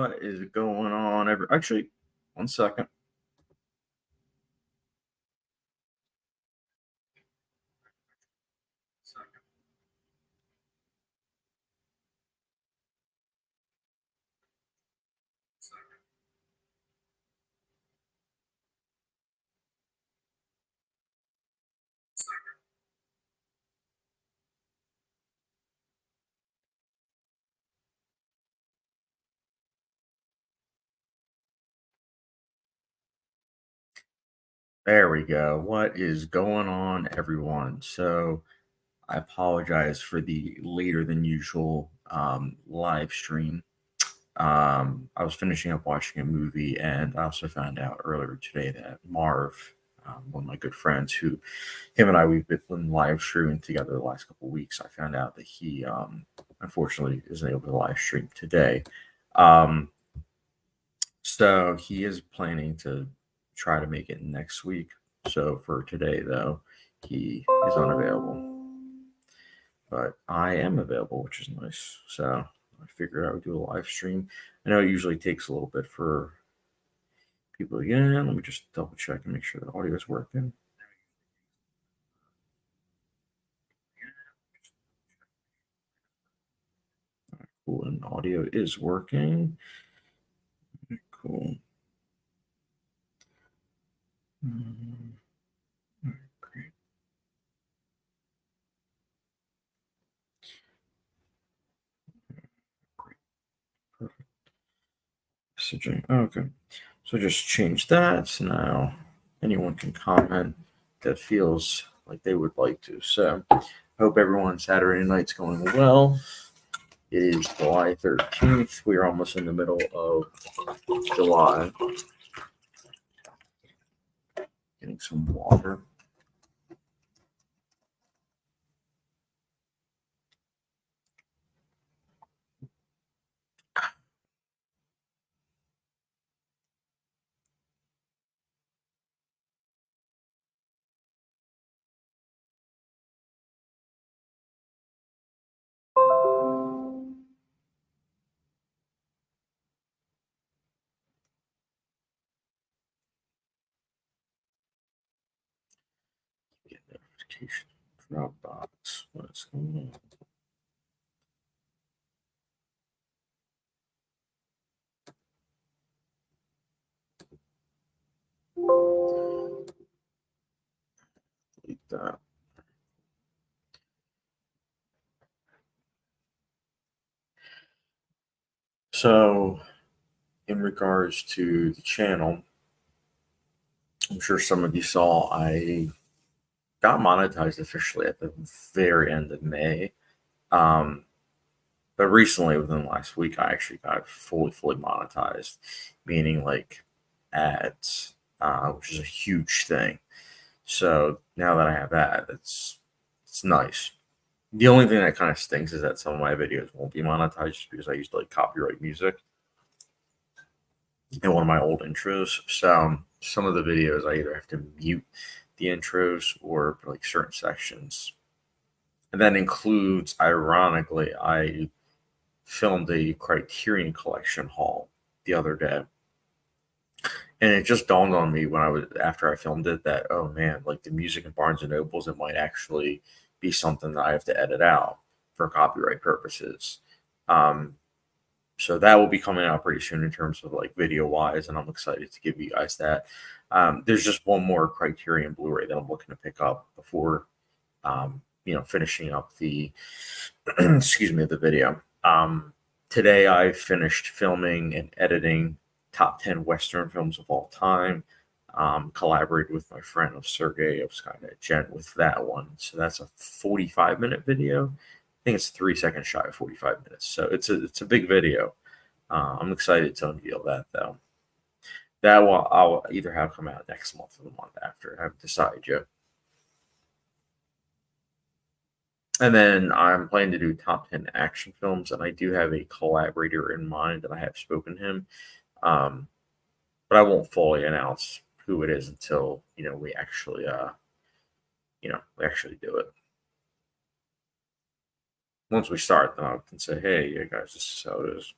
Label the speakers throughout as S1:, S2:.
S1: What is going on? Actually, one second. There we go. What is going on, everyone? So, I apologize for the later than usual live stream. I was finishing up watching a movie, and I also found out earlier today that Marv, one of my good friends, who him and I we've been live streaming together the last couple of weeks. I found out that he unfortunately isn't able to live stream today. Um, so he is planning to try to make it next week. So for today, though, he is unavailable. But I am available, which is nice. So I figured I would do a live stream. I know it usually takes a little bit for people to get in. Let me just double check and make sure the audio is working. Cool, and audio is working. Cool. Great. Great. Perfect. Messaging. Okay. So just change that. So now anyone can comment that feels like they would like to. So I hope everyone's Saturday night's going well. It is July 13th. We are almost in the middle of July. Getting some water. Get notification. Dropbox. What's going on? Delete that. So, in regards to the channel, I'm sure some of you saw I got monetized officially at the very end of May. Um, but recently, within the last week, I actually got fully monetized, meaning like ads, which is a huge thing. So now that I have that, it's nice. The only thing that kind of stinks is that some of my videos won't be monetized just because I used to like copyright music in one of my old intros. So some of the videos I either have to mute the intros or like certain sections. And that includes, ironically, I filmed a Criterion Collection haul the other day. And it just dawned on me when I was after I filmed it that, oh man, like the music in Barnes and Nobles, it might actually be something that I have to edit out for copyright purposes. Um, so that will be coming out pretty soon in terms of like video wise, and I'm excited to give you guys that. There's just one more Criterion Blu-ray that I'm looking to pick up before finishing up the excuse me, the video. Today I finished filming and editing top 10 Western films of all time. Collaborated with my friend of Sergey of Skynet Gent with that one. So that's a 45-minute video. I think it's 3 seconds shy of 45 minutes. So it's a big video. I'm excited to unveil that though. That will I'll either have come out next month or the month after. I haven't decided yet. And then I'm planning to do top 10 action films, and I do have a collaborator in mind that I have spoken to him. Um, but I won't fully announce who it is until we actually do it. Once we start, then I can say, hey, yeah, guys, this is how it is.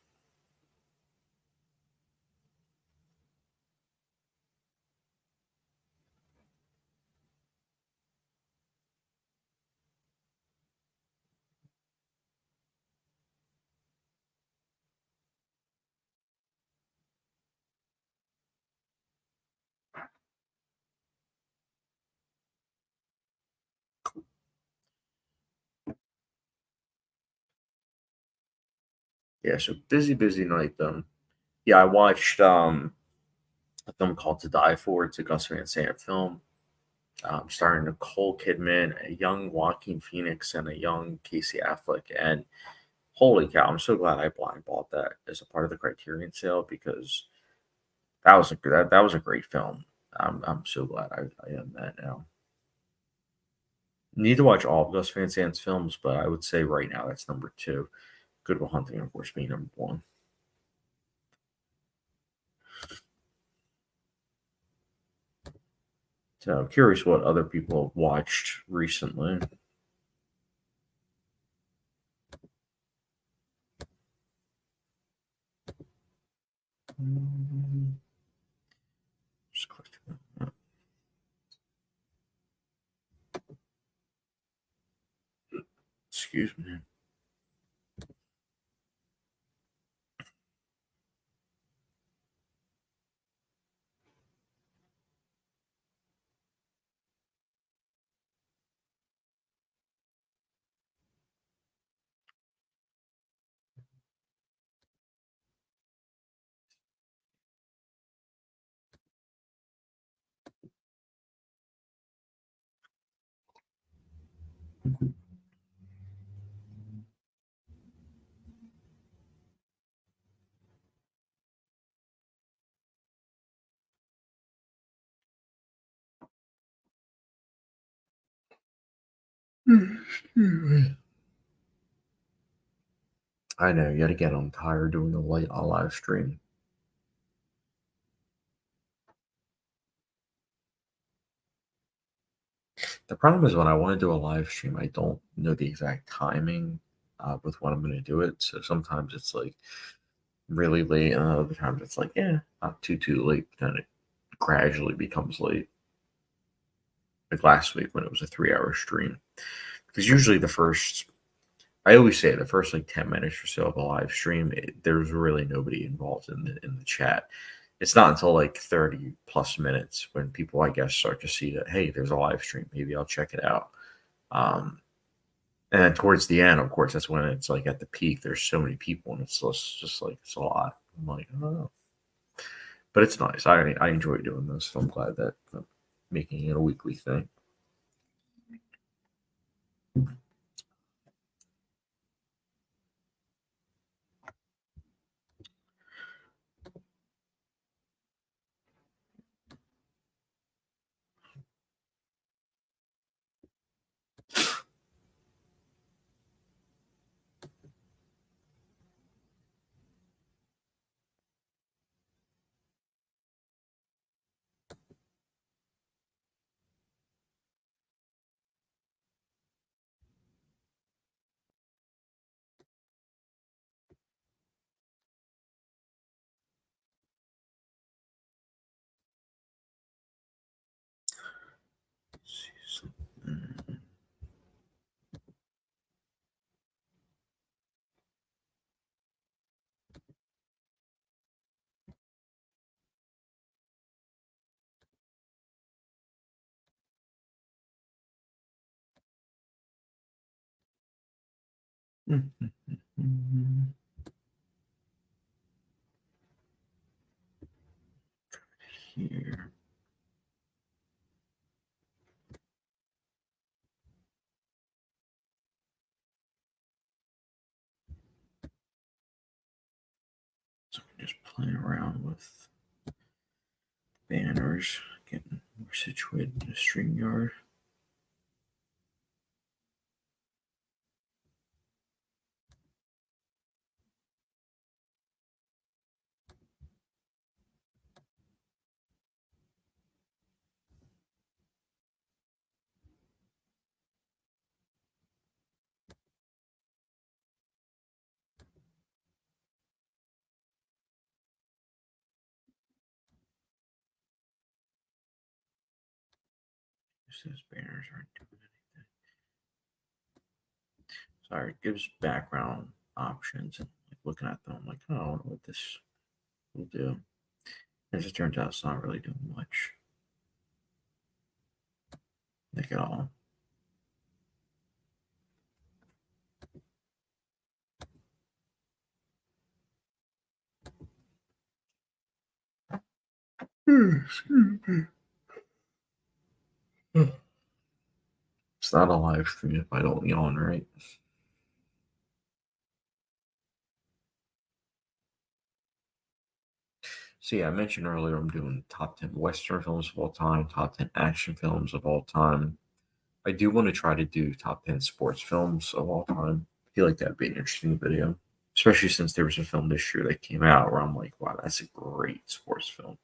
S1: Yeah, so busy night. Yeah, I watched a film called To Die For. It's a Gus Van Sant film, starring Nicole Kidman, a young Joaquin Phoenix, and a young Casey Affleck. And holy cow, I'm so glad I blind bought that as a part of the Criterion sale because that was a great film. I'm so glad I own that now. Need to watch all of Gus Van Sant's films, but I would say right now that's number two. Good Will Hunting, of course, being number one. So curious what other people have watched recently. Just click that. Excuse me. I know. Yet again, I'm tired doing a live stream. The problem is when I want to do a live stream, I don't know the exact timing with when I'm going to do it. So sometimes it's like really late, and other times it's like, yeah, not too late. But then it gradually becomes late. Like last week when it was a 3 hour stream, because usually I always say the first like 10 minutes or so of a live stream, there's really nobody involved in the chat. It's not until like 30 plus minutes when people, I guess, start to see that, hey, there's a live stream. Maybe I'll check it out. Um, and then towards the end, of course, that's when it's like at the peak. There's so many people, and it's just like it's a lot. I'm like, oh, but it's nice. I enjoy doing this. So I'm glad that I'm making it a weekly thing. Here, so I'm just playing around with banners, getting more situated in the stream yard. It says banners aren't doing anything. Sorry, it gives background options and like looking at them, I'm like, oh, I wonder what this will do. As it turns out, it's not really doing much, like at all. It's not a live stream if I don't yawn, right? So yeah, I mentioned earlier I'm doing top 10 Western films of all time, top 10 action films of all time. I do want to try to do top 10 sports films of all time. I feel like that'd be an interesting video, especially since there was a film this year that came out where I'm like, wow, that's a great sports film.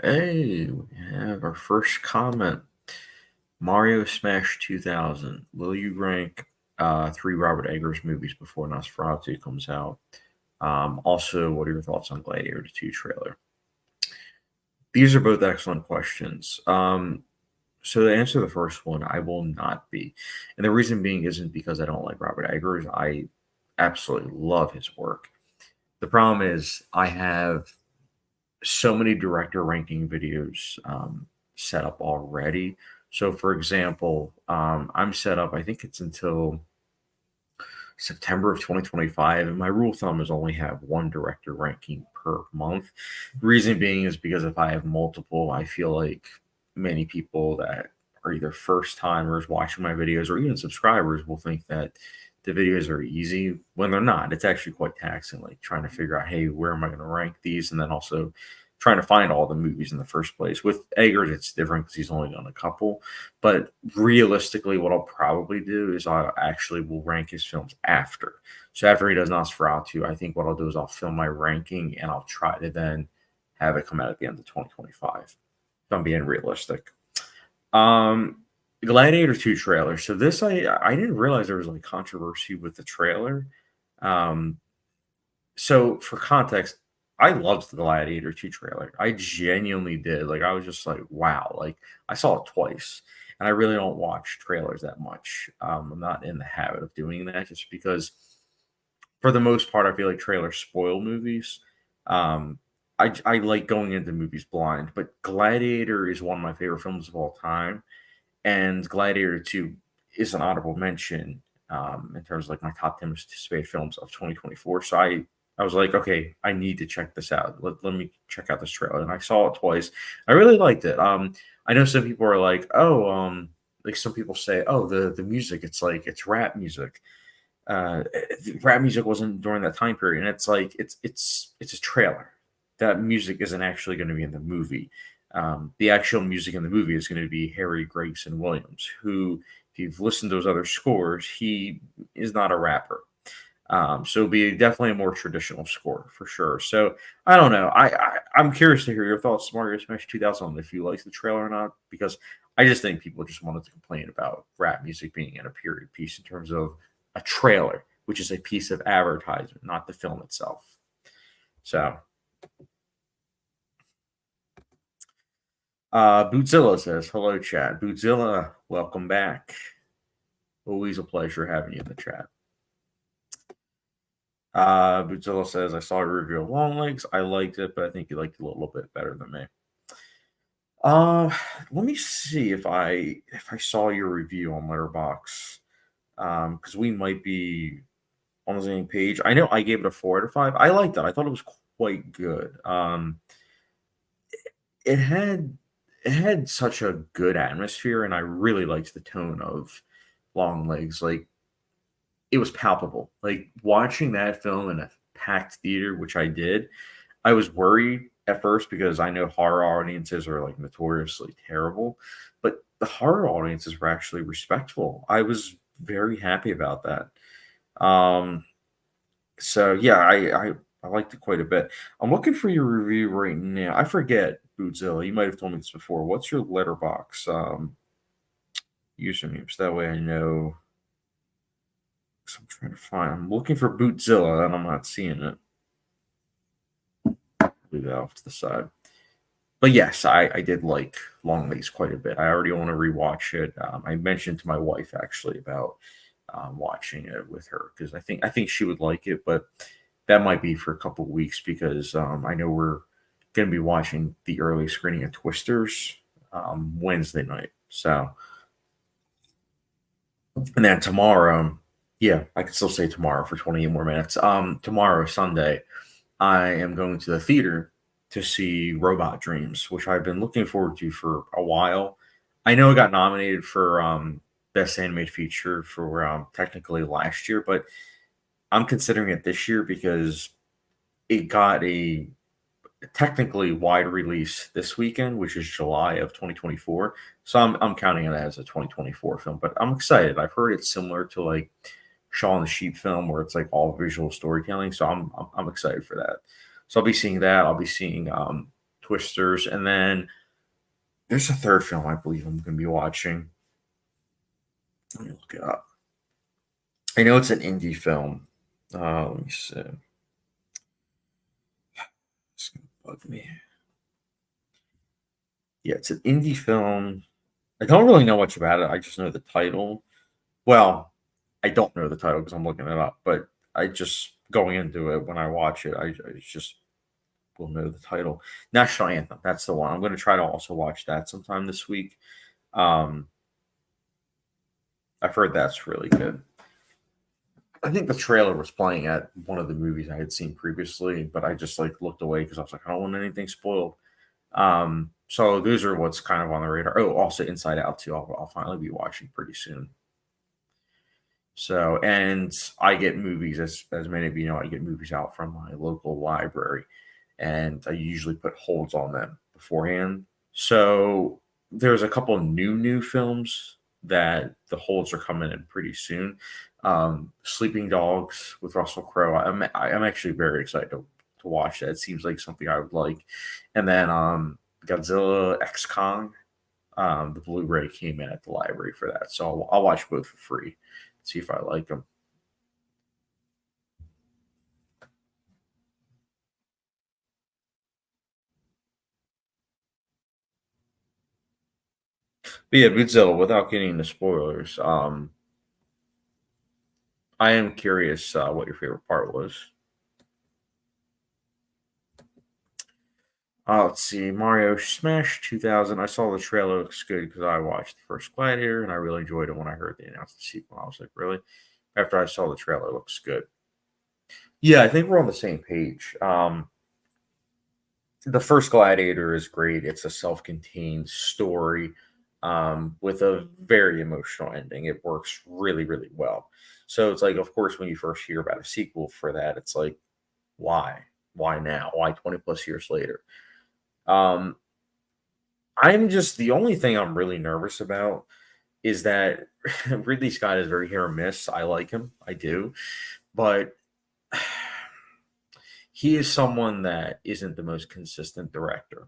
S1: Hey, we have our first comment. Mario Smash 2000. Will you rank three Robert Eggers movies before Nosferatu comes out? Also, what are your thoughts on Gladiator 2 trailer? These are both excellent questions. So to answer the first one, I will not be. And the reason being isn't because I don't like Robert Eggers. I absolutely love his work. The problem is I have so many director ranking videos set up already. So, for example, I'm set up, I think it's until September of 2025, and my rule of thumb is only have one director ranking per month. Reason being is because if I have multiple, I feel like many people that are either first timers watching my videos or even subscribers will think that the videos are easy when they're not. It's actually quite taxing, like trying to figure out, hey, where am I going to rank these? And then also trying to find all the movies in the first place. With Eggers, it's different because he's only done a couple. But realistically, what I'll probably do is I actually will rank his films after. So after he does Nosferatu, I think what I'll do is I'll film my ranking and I'll try to then have it come out at the end of 2025. If I'm being realistic. Um, Gladiator 2 trailer. So this I didn't realize there was like controversy with the trailer. Um, so for context, I loved the Gladiator 2 trailer. I genuinely did. Like I was just like, wow. Like I saw it twice. And I really don't watch trailers that much. I'm not in the habit of doing that just because for the most part I feel like trailers spoil movies. I like going into movies blind, but Gladiator is one of my favorite films of all time, and Gladiator 2 is an honorable mention in terms of like my top 10 most anticipated films of 2024. So I was like, okay, I need to check this out. Let me check out this trailer. And I saw it twice. I really liked it. I know some people are like, oh, like some people say, oh, the music, it's like it's rap music. Uh, Rap music wasn't during that time period, and it's like it's a trailer. That music isn't actually going to be in the movie. The actual music in the movie is going to be Harry Gregson Williams, who, if you've listened to those other scores, he is not a rapper. So it'll be definitely a more traditional score for sure. So I don't know. I'm curious to hear your thoughts, Mario Smash 2000, if you like the trailer or not, because I just think people just wanted to complain about rap music being in a period piece in terms of a trailer, which is a piece of advertisement, not the film itself. So Bootzilla says, hello, chat. Bootzilla, welcome back. Always a pleasure having you in the chat. Bootzilla says, I saw a review of Long Legs. I liked it, but I think you liked it a little bit better than me. Uh, Let me see if I saw your review on Letterboxd. Because we might be on the same page. I know I gave it a 4 out of 5. I liked it. I thought it was quite good. It had it had such a good atmosphere, and I really liked the tone of Long Legs. Like it was palpable. Like watching that film in a packed theater, which I did, I was worried at first because I know horror audiences are like notoriously terrible, but the horror audiences were actually respectful. I was very happy about that. Um, so yeah, I liked it quite a bit. I'm looking for your review right now. I forget, Bootzilla. You might have told me this before. What's your letterbox username? So that way I know. 'Cause I'm trying to find. I'm looking for Bootzilla and I'm not seeing it. Leave that off to the side. But yes, I did like Long Legs quite a bit. I already want to rewatch it. I mentioned to my wife actually about watching it with her because I think she would like it, but that might be for a couple weeks because I know we're going to be watching the early screening of Twisters Wednesday night. So, and then tomorrow, yeah, I can still say tomorrow for 28 more minutes. Tomorrow, Sunday, I am going to the theater to see Robot Dreams, which I've been looking forward to for a while. I know it got nominated for Best Animated Feature for technically last year, but I'm considering it this year because it got a technically wide release this weekend, which is July of 2024. So I'm counting it as a 2024 film, but I'm excited. I've heard it's similar to like Shaun the Sheep film, where it's like all visual storytelling. So I'm excited for that. So I'll be seeing that. I'll be seeing Twisters, and then there's a third film I believe I'm going to be watching. Let me look it up. I know it's an indie film. Let me see. It's gonna bug me. Yeah, it's an indie film. I don't really know much about it. I just know the title. Well, I don't know the title because I'm looking it up, but I just going into it when I watch it, I just will know the title. National Anthem. That's the one. I'm going to try to also watch that sometime this week. Um, I've heard that's really good. I think the trailer was playing at one of the movies I had seen previously, but I just like looked away because I was like, I don't want anything spoiled. So those are what's kind of on the radar. Oh, also Inside Out too. I'll finally be watching pretty soon. So, and I get movies, as many of you know, I get movies out from my local library, and I usually put holds on them beforehand. So there's a couple of new films that the holds are coming in pretty soon. Sleeping Dogs with Russell Crowe. I'm actually very excited to watch that. It seems like something I would like. And then Godzilla X Kong. The Blu-ray came in at the library for that, so I'll watch both for free, see if I like them. But yeah, Godzilla. Without getting into spoilers, I am curious what your favorite part was. Let's see, Mario Smash 2000. I saw the trailer. Looks good because I watched the first Gladiator and I really enjoyed it when I heard they announced the sequel. I was like, really? After I saw the trailer, it looks good. Yeah, I think we're on the same page. The first Gladiator is great. It's a self-contained story with a very emotional ending. It works really, really well. So it's like, of course, when you first hear about a sequel for that, it's like, why? Why now? Why 20 plus years later? Um, I'm just the only thing I'm really nervous about is that Ridley Scott is very hit or miss. I like him, I do, but he is someone that isn't the most consistent director.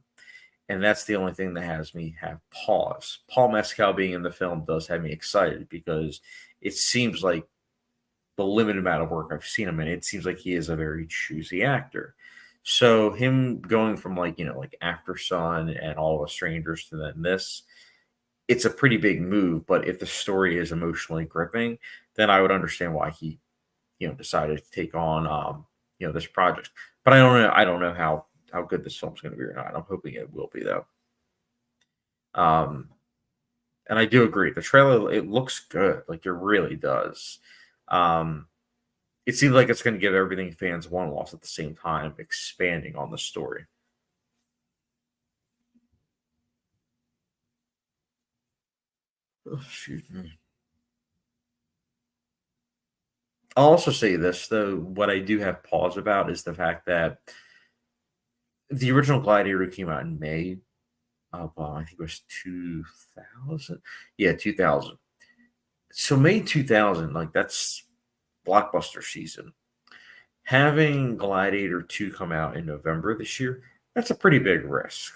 S1: And that's the only thing that has me have pause. Paul Mescal being in the film does have me excited because it seems like the limited amount of work I've seen him in, it seems like he is a very choosy actor. So him going from like, like After Sun and All of Us Strangers to then this, it's a pretty big move. But if the story is emotionally gripping, then I would understand why he, decided to take on, this project. But I don't know. I don't know how good this film's going to be or not. I'm hoping it will be though. Um, and I do agree. The trailer it looks good, like it really does. Um, it seems like it's going to give everything fans want whilst at the same time expanding on the story. Oh, excuse me. I'll also say this though: what I do have pause about is the fact that the original Gladiator came out in May of I think it was 2000. Yeah, 2000. So May 2000, like that's blockbuster season. Having Gladiator 2 come out in November this year, that's a pretty big risk.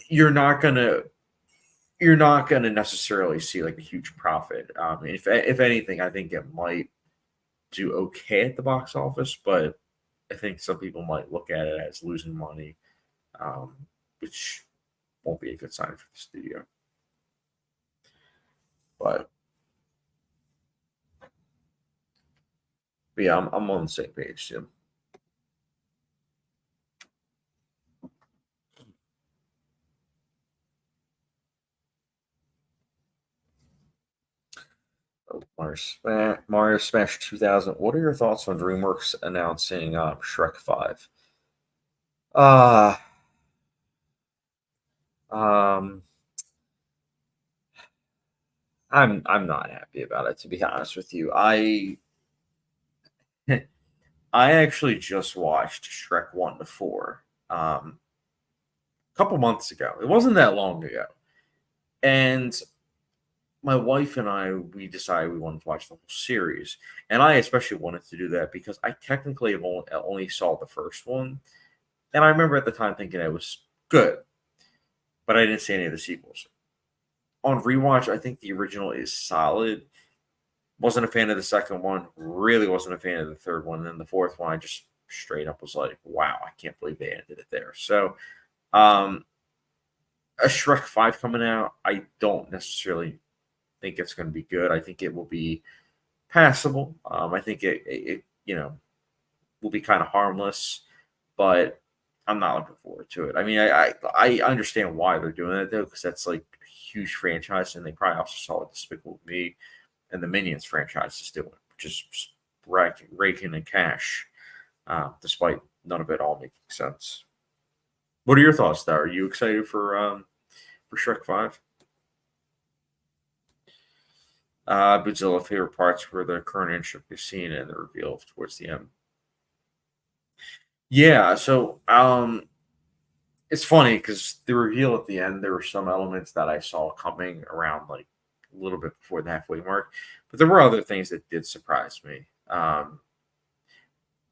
S1: You're not gonna you're not gonna necessarily see like a huge profit. If anything, I think it might do okay at the box office, but I think some people might look at it as losing money, um, which won't be a good sign for the studio. But But yeah, I'm on the same page, Jim. Oh, Mario Smash 2000. What are your thoughts on DreamWorks announcing Shrek 5? Uh, um, I'm not happy about it, to be honest with you. I actually just watched Shrek 1 to 4 a couple months ago. It wasn't that long ago. And my wife and I, we decided we wanted to watch the whole series. And I especially wanted to do that because I technically have only saw the first one. And I remember at the time thinking it was good, but I didn't see any of the sequels. On rewatch, I think the original is solid. Wasn't a fan of the second one. Really wasn't a fan of the third one. And then the fourth one, I just straight up was like, wow, I can't believe they ended it there. So, um, a Shrek 5 coming out, I don't necessarily think it's going to be good. I think it will be passable. I think it will be kind of harmless, but I'm not looking forward to it. I mean, I understand why they're doing it though, because that's like a huge franchise, and they probably also saw what Despicable Me and the Minions franchise is doing, which is just raking in cash, despite none of it all making sense. What are your thoughts, though? Are you excited for Shrek 5? Godzilla favorite parts were the current intro scene and the reveal towards the end. Yeah, so it's funny because the reveal at the end, there were some elements that I saw coming around like a little bit before the halfway mark, but there were other things that did surprise me. And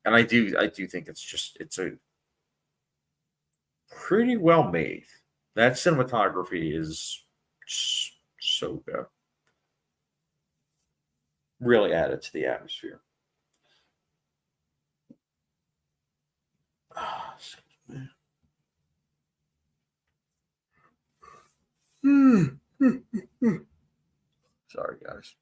S1: I do think it's a pretty well made. That cinematography is so good. Really added to the atmosphere. Ah, excuse me. Sorry, guys.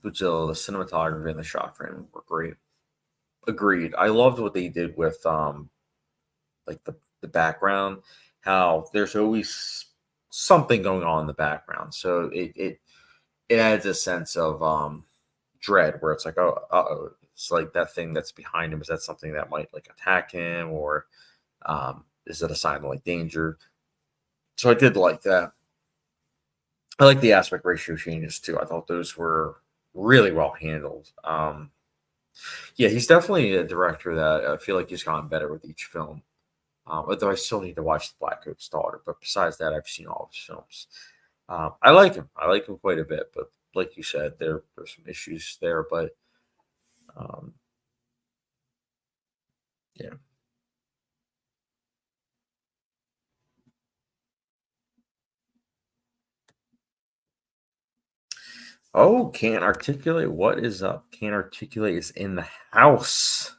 S1: Godzilla, the cinematography and the shot frame were great. Agreed. I loved what they did with like the background, how there's always something going on in the background. So it adds a sense of dread where it's like, oh, oh, it's like that thing that's behind him. Is that something that might like attack him, or is it a sign of like danger? So I did like that. I like the aspect ratio changes too. I thought those were really well handled. Yeah, he's definitely a director that I feel like he's gotten better with each film. Although I still need to watch The Black Coat's Daughter, but besides that, I've seen all of his films. I like him. I like him quite a bit, but like you said, there's some issues there. But um, yeah. Oh, can't articulate. What is up? Can't articulate is in the house,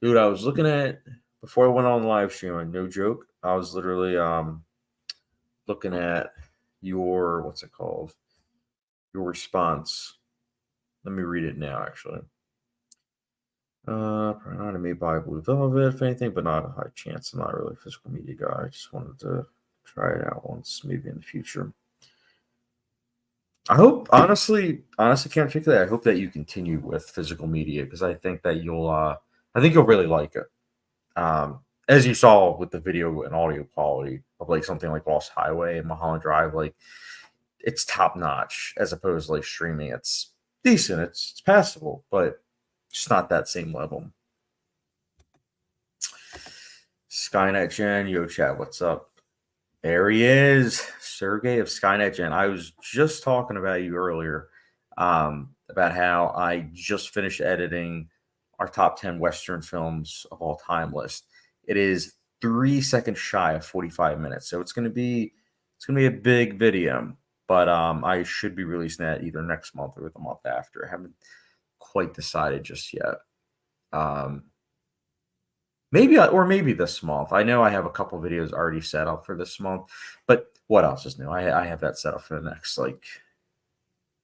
S1: dude. I was looking at before I went on live stream. No joke. I was literally looking at your what's it called? Your response. Let me read it now. Actually. Anime by Blue Velvet, if anything, but not a high chance. I'm not really a physical media guy. I just wanted to try it out once, maybe in the future. I hope, honestly, can't think of that. I hope that you continue with physical media because I think that I think you'll really like it. As you saw with the video and audio quality of like something like Lost Highway and Mulholland Drive, like it's top notch as opposed to like streaming. It's decent, it's passable, but it's not that same level. Skynet Gen, yo, chat, what's up? There he is, Sergey of Skynet Gen. I was just talking about you earlier, about how I just finished editing our top 10 Western films of all time list. It is 3 seconds shy of 45 minutes, so it's gonna be a big video. But I should be releasing that either next month or the month after. I haven't quite decided just yet. Um, maybe or maybe this month. I know I have a couple videos already set up for this month, but what else is new? I have that set up for the next like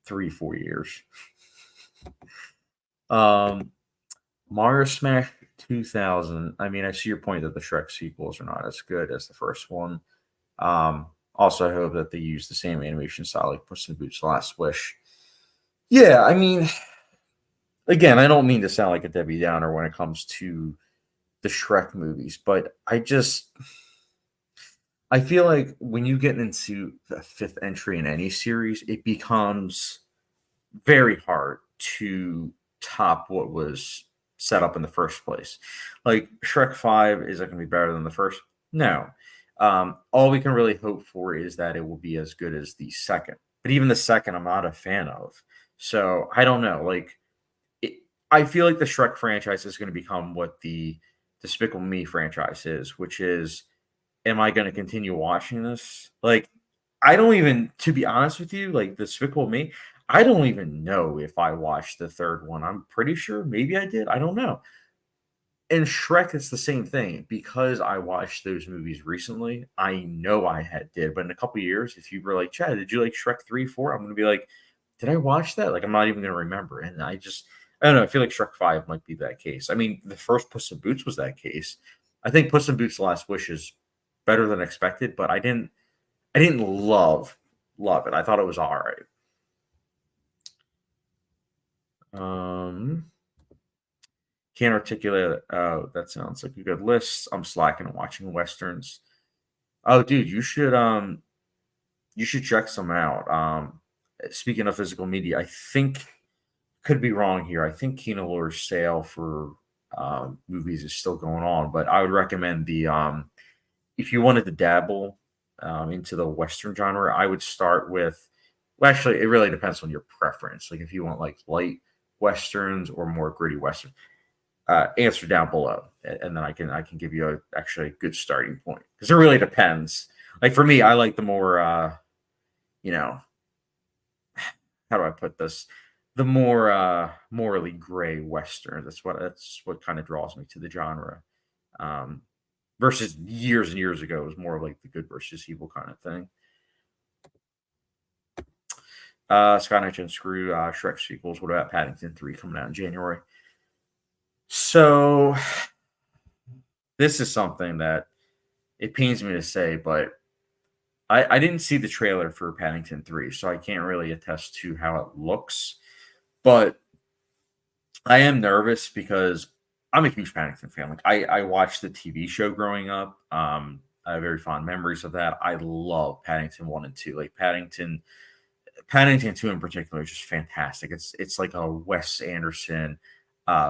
S1: 3 4 years. Um, Mario Smash 2000. I mean, I see your point that the Shrek sequels are not as good as the first one. Also, I hope that they use the same animation style like Puss in Boots: Last Wish. Yeah, I mean, again, I don't mean to sound like a Debbie Downer when it comes to the Shrek movies, but I feel like when you get into the fifth entry in any series, it becomes very hard to top what was set up in the first place. Like Shrek 5, is it going to be better than the first? No. All we can really hope for is that it will be as good as the second. But even the second, I'm not a fan of. So I don't know. Like, it, I feel like the Shrek franchise is going to become what the Despicable Me franchise is, which is, am I going to continue watching this? Like, I don't even, to be honest with you, like Despicable Me, I don't even know if I watched the third one. I'm pretty sure maybe I did. I don't know. And Shrek, it's the same thing because I watched those movies recently. I know I had did, but in a couple of years, if you were like, Chad, did you like Shrek 3, 4? I'm going to be like, did I watch that? Like, I'm not even going to remember. And I don't know. I feel like Shrek 5 might be that case. I mean, the first Puss in Boots was that case. I think Puss in Boots: Last Wish is better than expected, but I didn't love it. I thought it was all right. Um, can't articulate it. Oh, that sounds like a good list. I'm slacking on watching westerns. Oh, dude, you should check some out. Speaking of physical media, I think, could be wrong here. I think Kino Lor's sale for movies is still going on, but I would recommend the if you wanted to dabble into the western genre, I would start with. Well, actually, it really depends on your preference. Like if you want like light westerns or more gritty westerns, answer down below, and then I can give you actually a good starting point because it really depends. Like for me, I like the more you know how do I put this? The more morally gray westerns. That's what kind of draws me to the genre. Um, versus years and years ago, it was more like the good versus evil kind of thing. Scott Knight and Screw, Shrek sequels. What about Paddington 3 coming out in January? So this is something that it pains me to say, but I didn't see the trailer for Paddington 3, so I can't really attest to how it looks. But I am nervous because I'm a huge Paddington fan. Like I watched the TV show growing up. I have very fond memories of that. I love Paddington 1 and 2. Like Paddington 2 in particular is just fantastic. It's like a Wes Anderson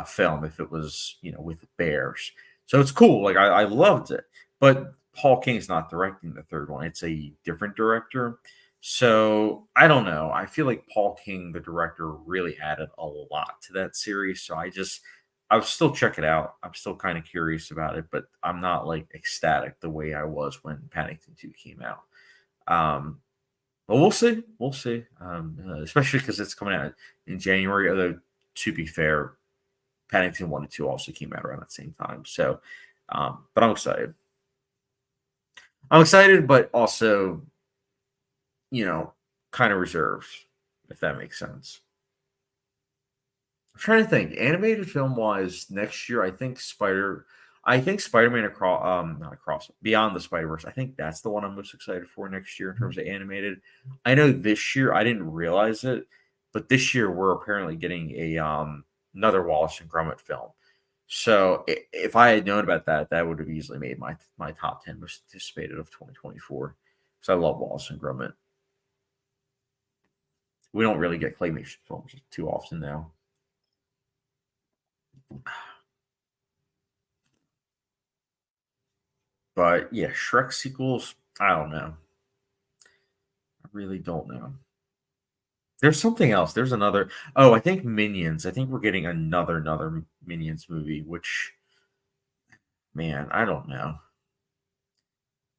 S1: film if it was, with bears. So it's cool. Like I loved it. But Paul King's not directing the third one. It's a different director. So I don't know. I feel like Paul King, the director, really added a lot to that series. So I would still check it out. I'm still kind of curious about it, but I'm not like ecstatic the way I was when Paddington 2 came out. Um, but we'll see. We'll see. Especially because it's coming out in January. Although, to be fair, Paddington 1 and 2 also came out around the same time. So, but I'm excited. I'm excited, but also, you know, kind of reserved, if that makes sense. I'm trying to think. Animated film wise, next year, I think Spider-Man across, not across, Beyond the Spider-Verse. I think that's the one I'm most excited for next year in terms of animated. I know this year I didn't realize it, but this year we're apparently getting a another Wallace and Gromit film. So if I had known about that, that would have easily made my top 10 most anticipated of 2024. Because I love Wallace and Gromit. We don't really get claymation films too often now. But yeah, Shrek sequels, I don't know. I really don't know. There's something else. There's another. Oh, I think Minions. I think we're getting another Minions movie, which, man, I don't know.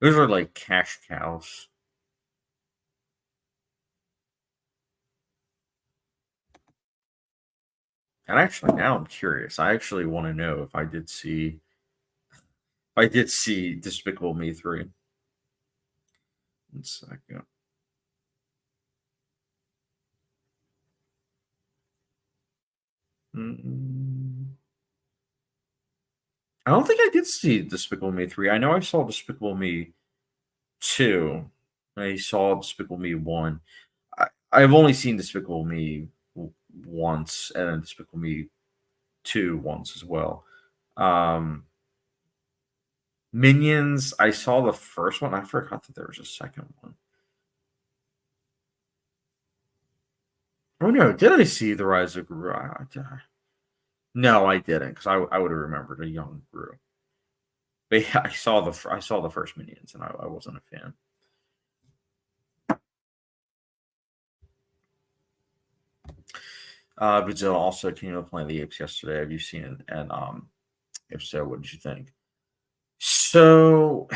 S1: Those are like cash cows. And actually, now I'm curious. I actually want to know if I did see Despicable Me 3. One second. Mm, I don't think I did see Despicable Me 3. I know I saw Despicable Me 2. I saw Despicable Me 1. I've only seen Despicable Me once, and then Despicable Me 2 once as well. Um, Minions, I saw the first one. I forgot that there was a second one. Oh no, did I see The Rise of Gru? No, I didn't, because I would have remembered a young Gru. But yeah, I saw the first Minions, and I wasn't a fan. Godzilla also came to Planet of the Apes yesterday. Have you seen it? And if so, what did you think? So,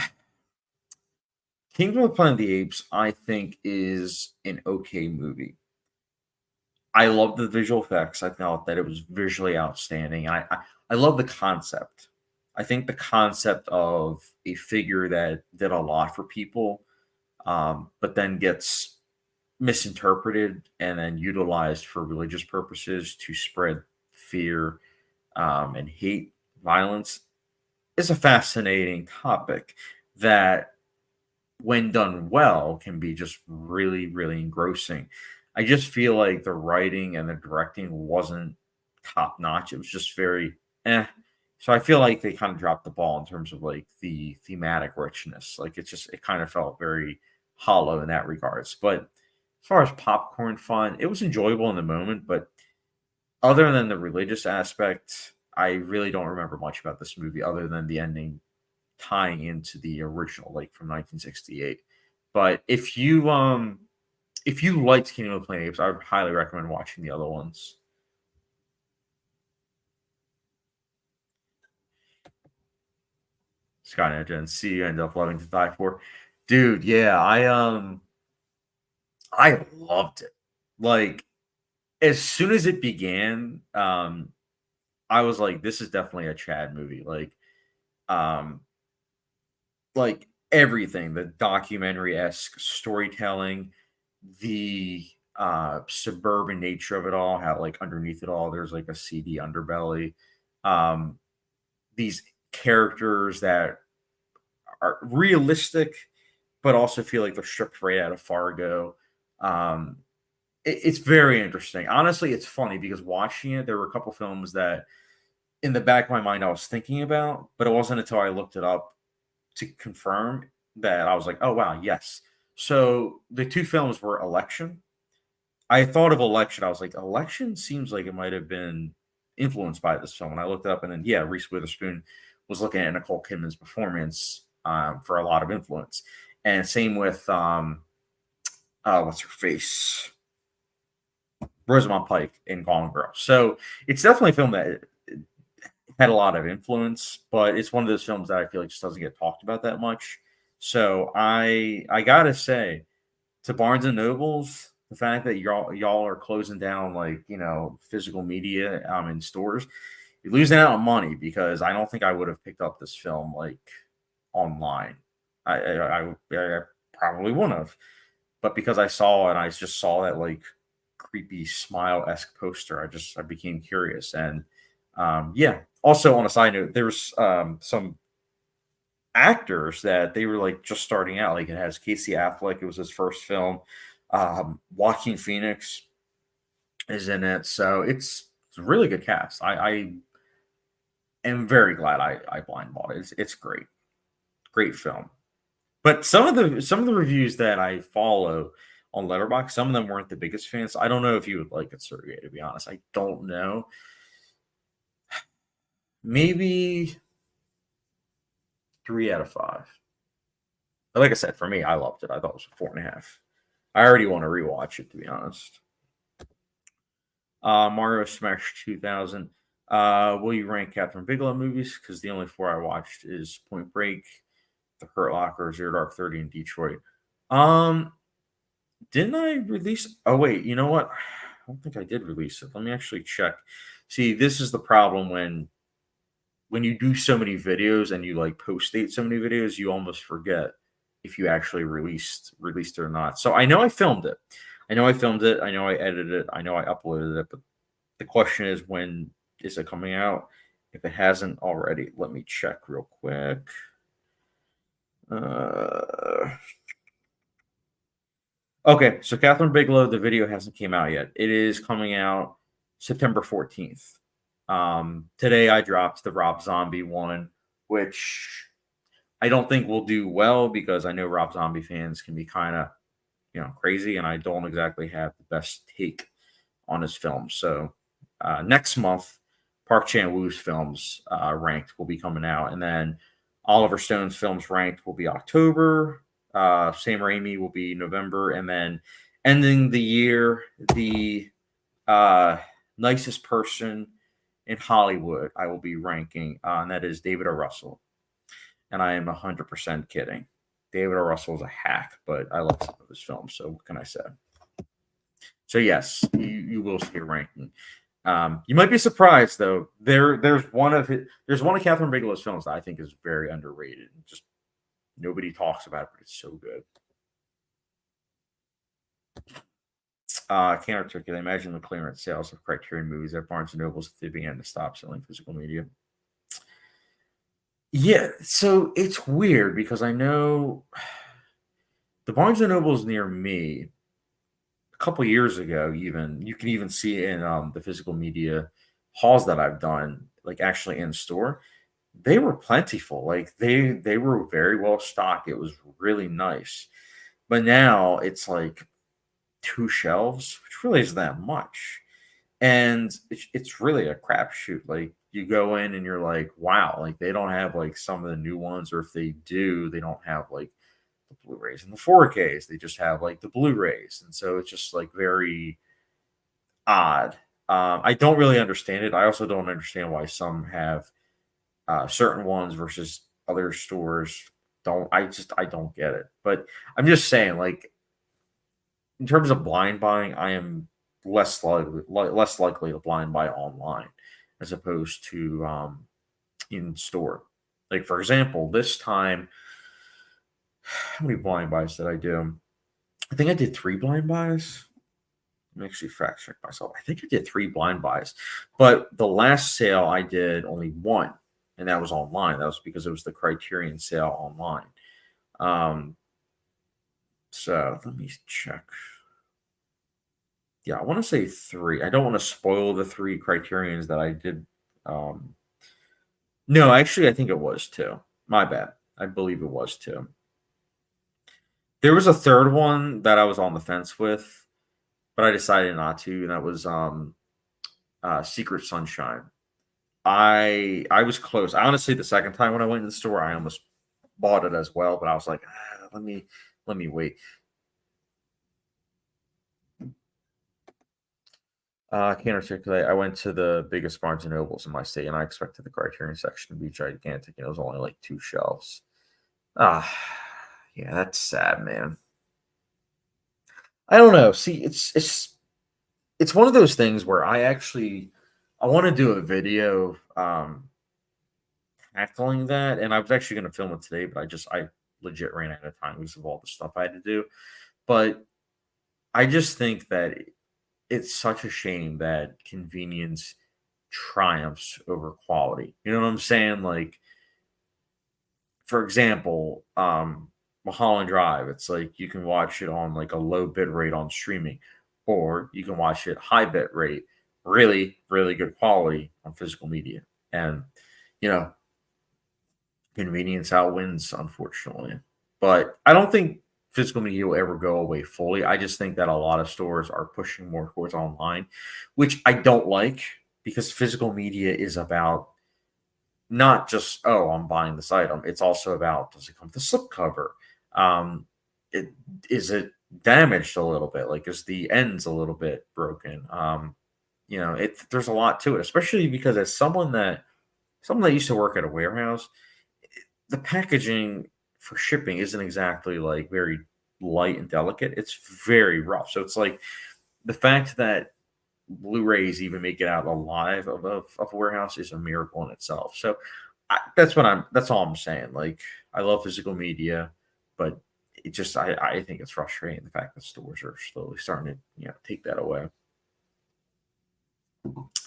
S1: Kingdom of Planet of the Apes, I think, is an okay movie. I love the visual effects. I felt that it was visually outstanding. I love the concept. I think the concept of a figure that did a lot for people, but then gets misinterpreted and then utilized for religious purposes to spread fear and hate, violence, is a fascinating topic that, when done well, can be just really, really engrossing. I just feel like the writing and the directing wasn't top notch. It was just very eh. So I feel like they kind of dropped the ball in terms of like the thematic richness. Like it kind of felt very hollow in that regards. But as far as popcorn fun, it was enjoyable in the moment. But other than the religious aspect, I really don't remember much about this movie other than the ending tying into the original, like from 1968. But if you liked Kingdom of the Planet of the Apes, I would highly recommend watching the other ones. Skynet and see you end up loving to die for. Dude, yeah, I loved it. Like as soon as it began, I was like, this is definitely a Chad movie. Um, like everything, the documentary-esque storytelling, the suburban nature of it all, how like underneath it all there's like a seedy underbelly. Um, these characters that are realistic but also feel like they're stripped right out of Fargo. Um, it's very interesting. Honestly, it's funny because watching it, there were a couple films that in the back of my mind I was thinking about, but it wasn't until I looked it up to confirm that I was like, "Oh wow, yes." So the two films were Election. I thought of Election. I was like, Election seems like it might have been influenced by this film. And I looked it up, and then yeah, Reese Witherspoon was looking at Nicole Kidman's performance for a lot of influence. And same with what's her face, Rosamund Pike in Gone Girl. So it's definitely a film that had a lot of influence, but it's one of those films that I feel like just doesn't get talked about that much. So I gotta say, to Barnes and Nobles, the fact that y'all are closing down like physical media in stores, you're losing out on money because I don't think I would have picked up this film like online. I probably wouldn't have, but because I saw it and I just saw that like creepy smile esque poster, I became curious and yeah. Also, on a side note, there's some actors that they were like just starting out. Like it has Casey Affleck; it was his first film. Joaquin Phoenix is in it, so it's a really good cast. I am very glad I blind bought it. It's great, great film. But some of the reviews that I follow on Letterboxd, some of them weren't the biggest fans. I don't know if you would like it, Sergey. To be honest, I don't know. Maybe 3 out of 5. But like I said, for me, I loved it. I thought it was a 4.5. I already want to rewatch it, to be honest. Mario Smash 2000. Will you rank Catherine Bigelow movies? Because the only four I watched is Point Break, The Hurt Locker, Zero Dark 30, and Detroit. Um, didn't I release? Oh wait, you know what? I don't think I did release it. Let me actually check. See, this is the problem when you do so many videos and you like post date so many videos, you almost forget if you actually released it or not. So I know I filmed it. I know I filmed it. I know I edited it. I know I uploaded it. But the question is, when is it coming out? If it hasn't already, let me check real quick. Uh, okay, so Catherine Bigelow, the video hasn't came out yet. It is coming out September 14th. Today I dropped the Rob Zombie one, which I don't think will do well because I know Rob Zombie fans can be kind of, crazy, and I don't exactly have the best take on his film. So next month, Park Chan Wook's films ranked will be coming out, and then Oliver Stone's films ranked will be October. Sam Raimi will be November, and then ending the year, the uh, nicest person in Hollywood I will be ranking, and that is David O. Russell. And I am 100% kidding. David O. Russell is a hack, but I love some of his films. So what can I say? So yes, you will see a ranking. You might be surprised though. There's one of Catherine Bigelow's films that I think is very underrated. Just nobody talks about it, but it's so good. Can't articulate. Imagine the clearance sales of Criterion movies at Barnes and Nobles if they began to stop selling physical media. Yeah, so it's weird because I know the Barnes and Nobles near me a couple years ago, even you can even see in the physical media hauls that I've done, like actually in store, they were plentiful. Like they were very well stocked. It was really nice. But now it's like two shelves, which really isn't that much. And it's really a crapshoot. Like you go in and you're like, wow, like they don't have like some of the new ones, or if they do, they don't have like the Blu-rays and the 4Ks. They just have like the Blu-rays, and so it's just like very odd. I don't really understand it. I also don't understand why some have certain ones versus other stores don't. I don't get it. But I'm just saying, like in terms of blind buying, I am less likely to blind buy online as opposed to in store. Like for example, this time, how many blind buys did I do? I think I did 3 blind buys. Let me actually fact check myself. I think I did 3 blind buys, but the last sale I did only 1, and that was online. That was because it was the Criterion sale online. So let me check. Yeah, I want to say 3. I don't want to spoil the 3 Criterions that I did. Um, no, actually, I think it was 2. My bad. I believe it was 2. There was a third one that I was on the fence with, but I decided not to, and that was Secret Sunshine. I was close. I honestly, the second time when I went to the store, I almost bought it as well, but I was like, let me wait. I can't articulate. I went to the biggest Barnes and Nobles in my state, and I expected the Criterion section to be gigantic, and it was only like 2 shelves. Ah, yeah, that's sad, man. I don't know. See, it's one of those things where I want to do a video tackling that, and I was actually going to film it today, but I legit ran out of time because of all the stuff I had to do. But I just think that it's such a shame that convenience triumphs over quality. You know what I'm saying? Like, for example, Mulholland Drive, it's like you can watch it on like a low bit rate on streaming, or you can watch it high bit rate, really, really good quality on physical media. And, you know, convenience outwins, unfortunately. But I don't think physical media will ever go away fully. I just think that a lot of stores are pushing more towards online, which I don't like because physical media is about not just, oh, I'm buying this item. It's also about, does it come with a slipcover? Um, it is it damaged a little bit? Like, is the ends a little bit broken? There's a lot to it, especially because as someone that used to work at a warehouse, the packaging for shipping isn't exactly like very light and delicate. It's very rough. So it's like the fact that Blu-rays even make it out alive of a warehouse is a miracle in itself. So that's all I'm saying. Like I love physical media, but I think it's frustrating the fact that stores are slowly starting to take that away.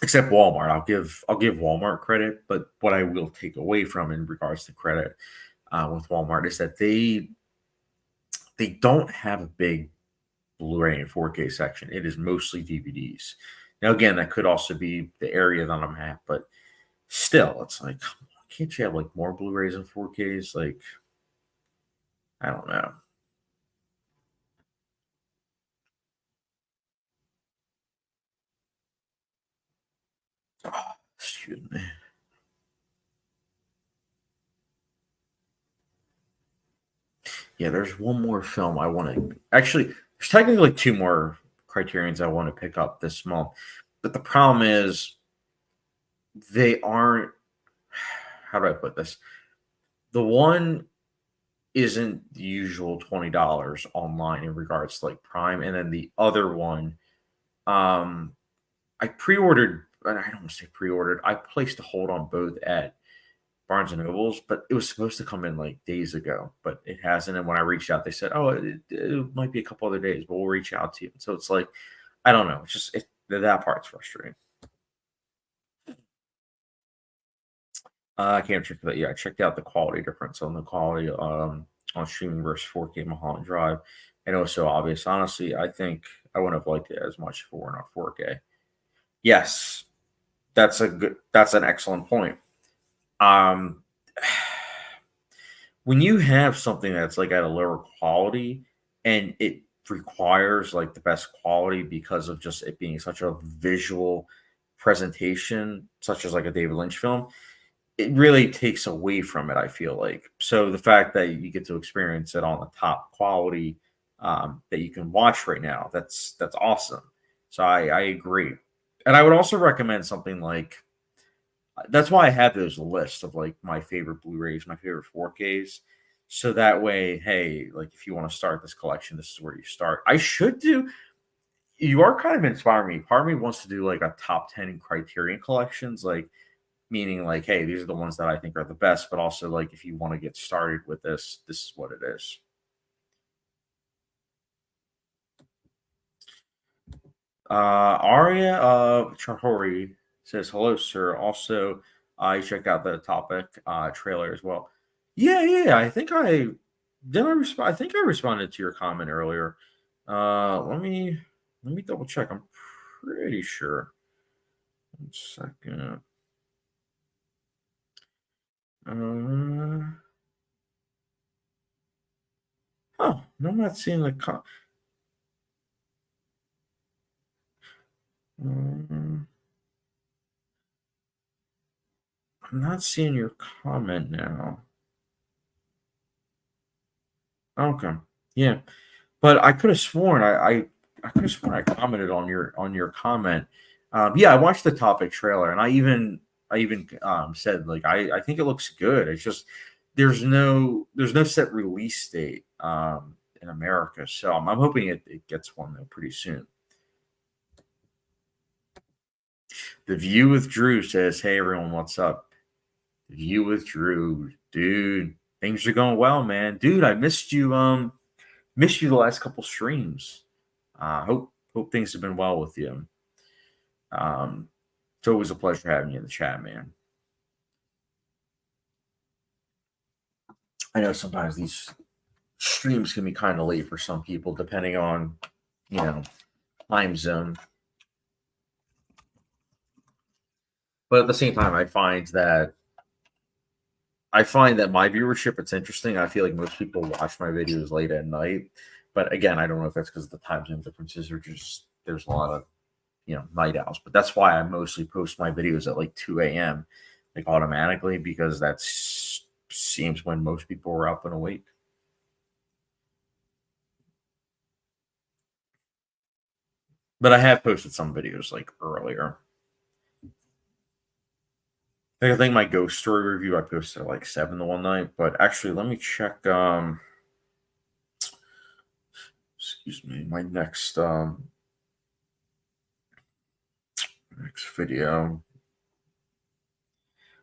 S1: Except Walmart, I'll give Walmart credit, but what I will take away from in regards to credit with Walmart is that they don't have a big Blu-ray and 4K section. It is mostly DVDs. Now, again, that could also be the area that I'm at, but still, it's like, come on, can't you have like more Blu-rays and 4Ks? Like, I don't know. Oh, excuse me. Yeah, there's one more film I want to actually. There's technically two more criterions I want to pick up this month, but the problem is they aren't. How do I put this? The one isn't the usual $20 online in regards to like Prime, and then the other one, um, I pre-ordered. I don't want to say pre-ordered. I placed a hold on both at Barnes and Nobles, but it was supposed to come in like days ago, but it hasn't. And when I reached out, they said, "Oh, it might be a couple other days, but we'll reach out to you." So it's like, I don't know. It's just that part's frustrating. I can't check that. Yeah, I checked out the quality difference on the quality on streaming versus 4K Mulholland Drive, and it was so obvious. Honestly, I think I wouldn't have liked it as much if it were not 4K. Yes, that's an excellent point. Um, when you have something that's like at a lower quality and it requires like the best quality because of just it being such a visual presentation, such as like a David Lynch film, it really takes away from it. I feel like so the fact that you get to experience it on the top quality that you can watch right now, that's awesome. So I agree, and I would also recommend something like that's why I have those lists of like my favorite Blu-rays, my favorite 4Ks. So that way, hey, like if you want to start this collection, this is where you start. I should do. You are kind of inspiring me. Part of me wants to do like a top 10 Criterion collections, like meaning like, hey, these are the ones that I think are the best. But also like, if you want to get started with this, this is what it is. Aria Chahori says, hello, sir. Also, I checked out the topic trailer as well. Yeah. I think I did. I respond. I think I responded to your comment earlier. Let me double check. I'm pretty sure. 1 second. Uh, oh, no, I'm not seeing the. I'm not seeing your comment now. Okay. Yeah. But I could have sworn I could have sworn I commented on your comment. Yeah, I watched the topic trailer, and I even said like I think it looks good. It's just there's no set release date in America, so I'm hoping it gets one though pretty soon. The View with Drew says, "Hey everyone, what's up?" The View with Drew, dude, things are going well, man. Dude, I missed you. Missed you the last couple streams. Hope things have been well with you. Um, it's always a pleasure having you in the chat, man. I know sometimes these streams can be kind of late for some people, depending on you know time zone. But at the same time, I find that my viewership it's interesting. I feel like most people watch my videos late at night, but again, I don't know if that's because of the time zone differences or just there's a lot of night owls. But that's why I mostly post my videos at like 2 a.m. like automatically because that seems when most people are up and awake. But I have posted some videos like earlier. Like, I think my ghost story review I posted at like 7 the one night. But actually, let me check. Excuse me. My next Next video.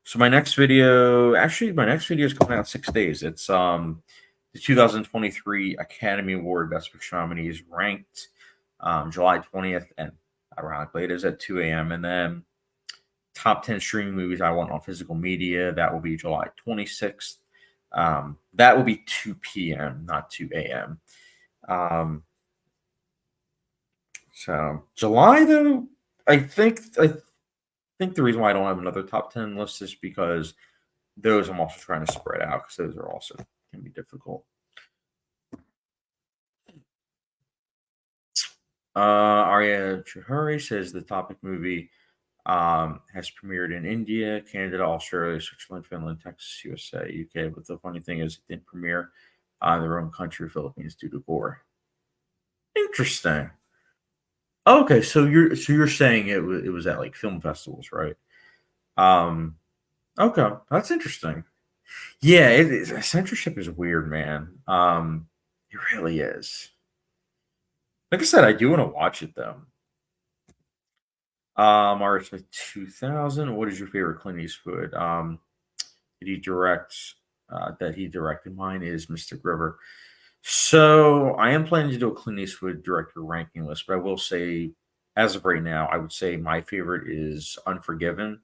S1: So my next video, actually, my next video is coming out in 6 days. It's the 2023 Academy Award Best Picture nominees ranked July 20th, and ironically, it is at 2 a.m. And then top 10 streaming movies I want on physical media, that will be July 26th. That will be 2 p.m., not 2 a.m. So July, though, I think the reason why I don't have another top 10 list is because those I'm also trying to spread out because those are also can be difficult. Arya Chahuri says the topic movie has premiered in India, Canada, Australia, Switzerland, Finland, Texas, USA, UK. But the funny thing is, it didn't premiere in their own country, Philippines, due to gore. Interesting. Okay, so you're saying it was at like film festivals, right? Um, okay, that's interesting. Yeah, it is. Censorship is weird, man. It really is. Like I said, I do want to watch it though. Mario Smith 2000. What is your favorite Clint Eastwood? Did he direct? That he directed. Mine is Mystic River. So I am planning to do a Clint Eastwood director ranking list, but I will say, as of right now, I would say my favorite is Unforgiven.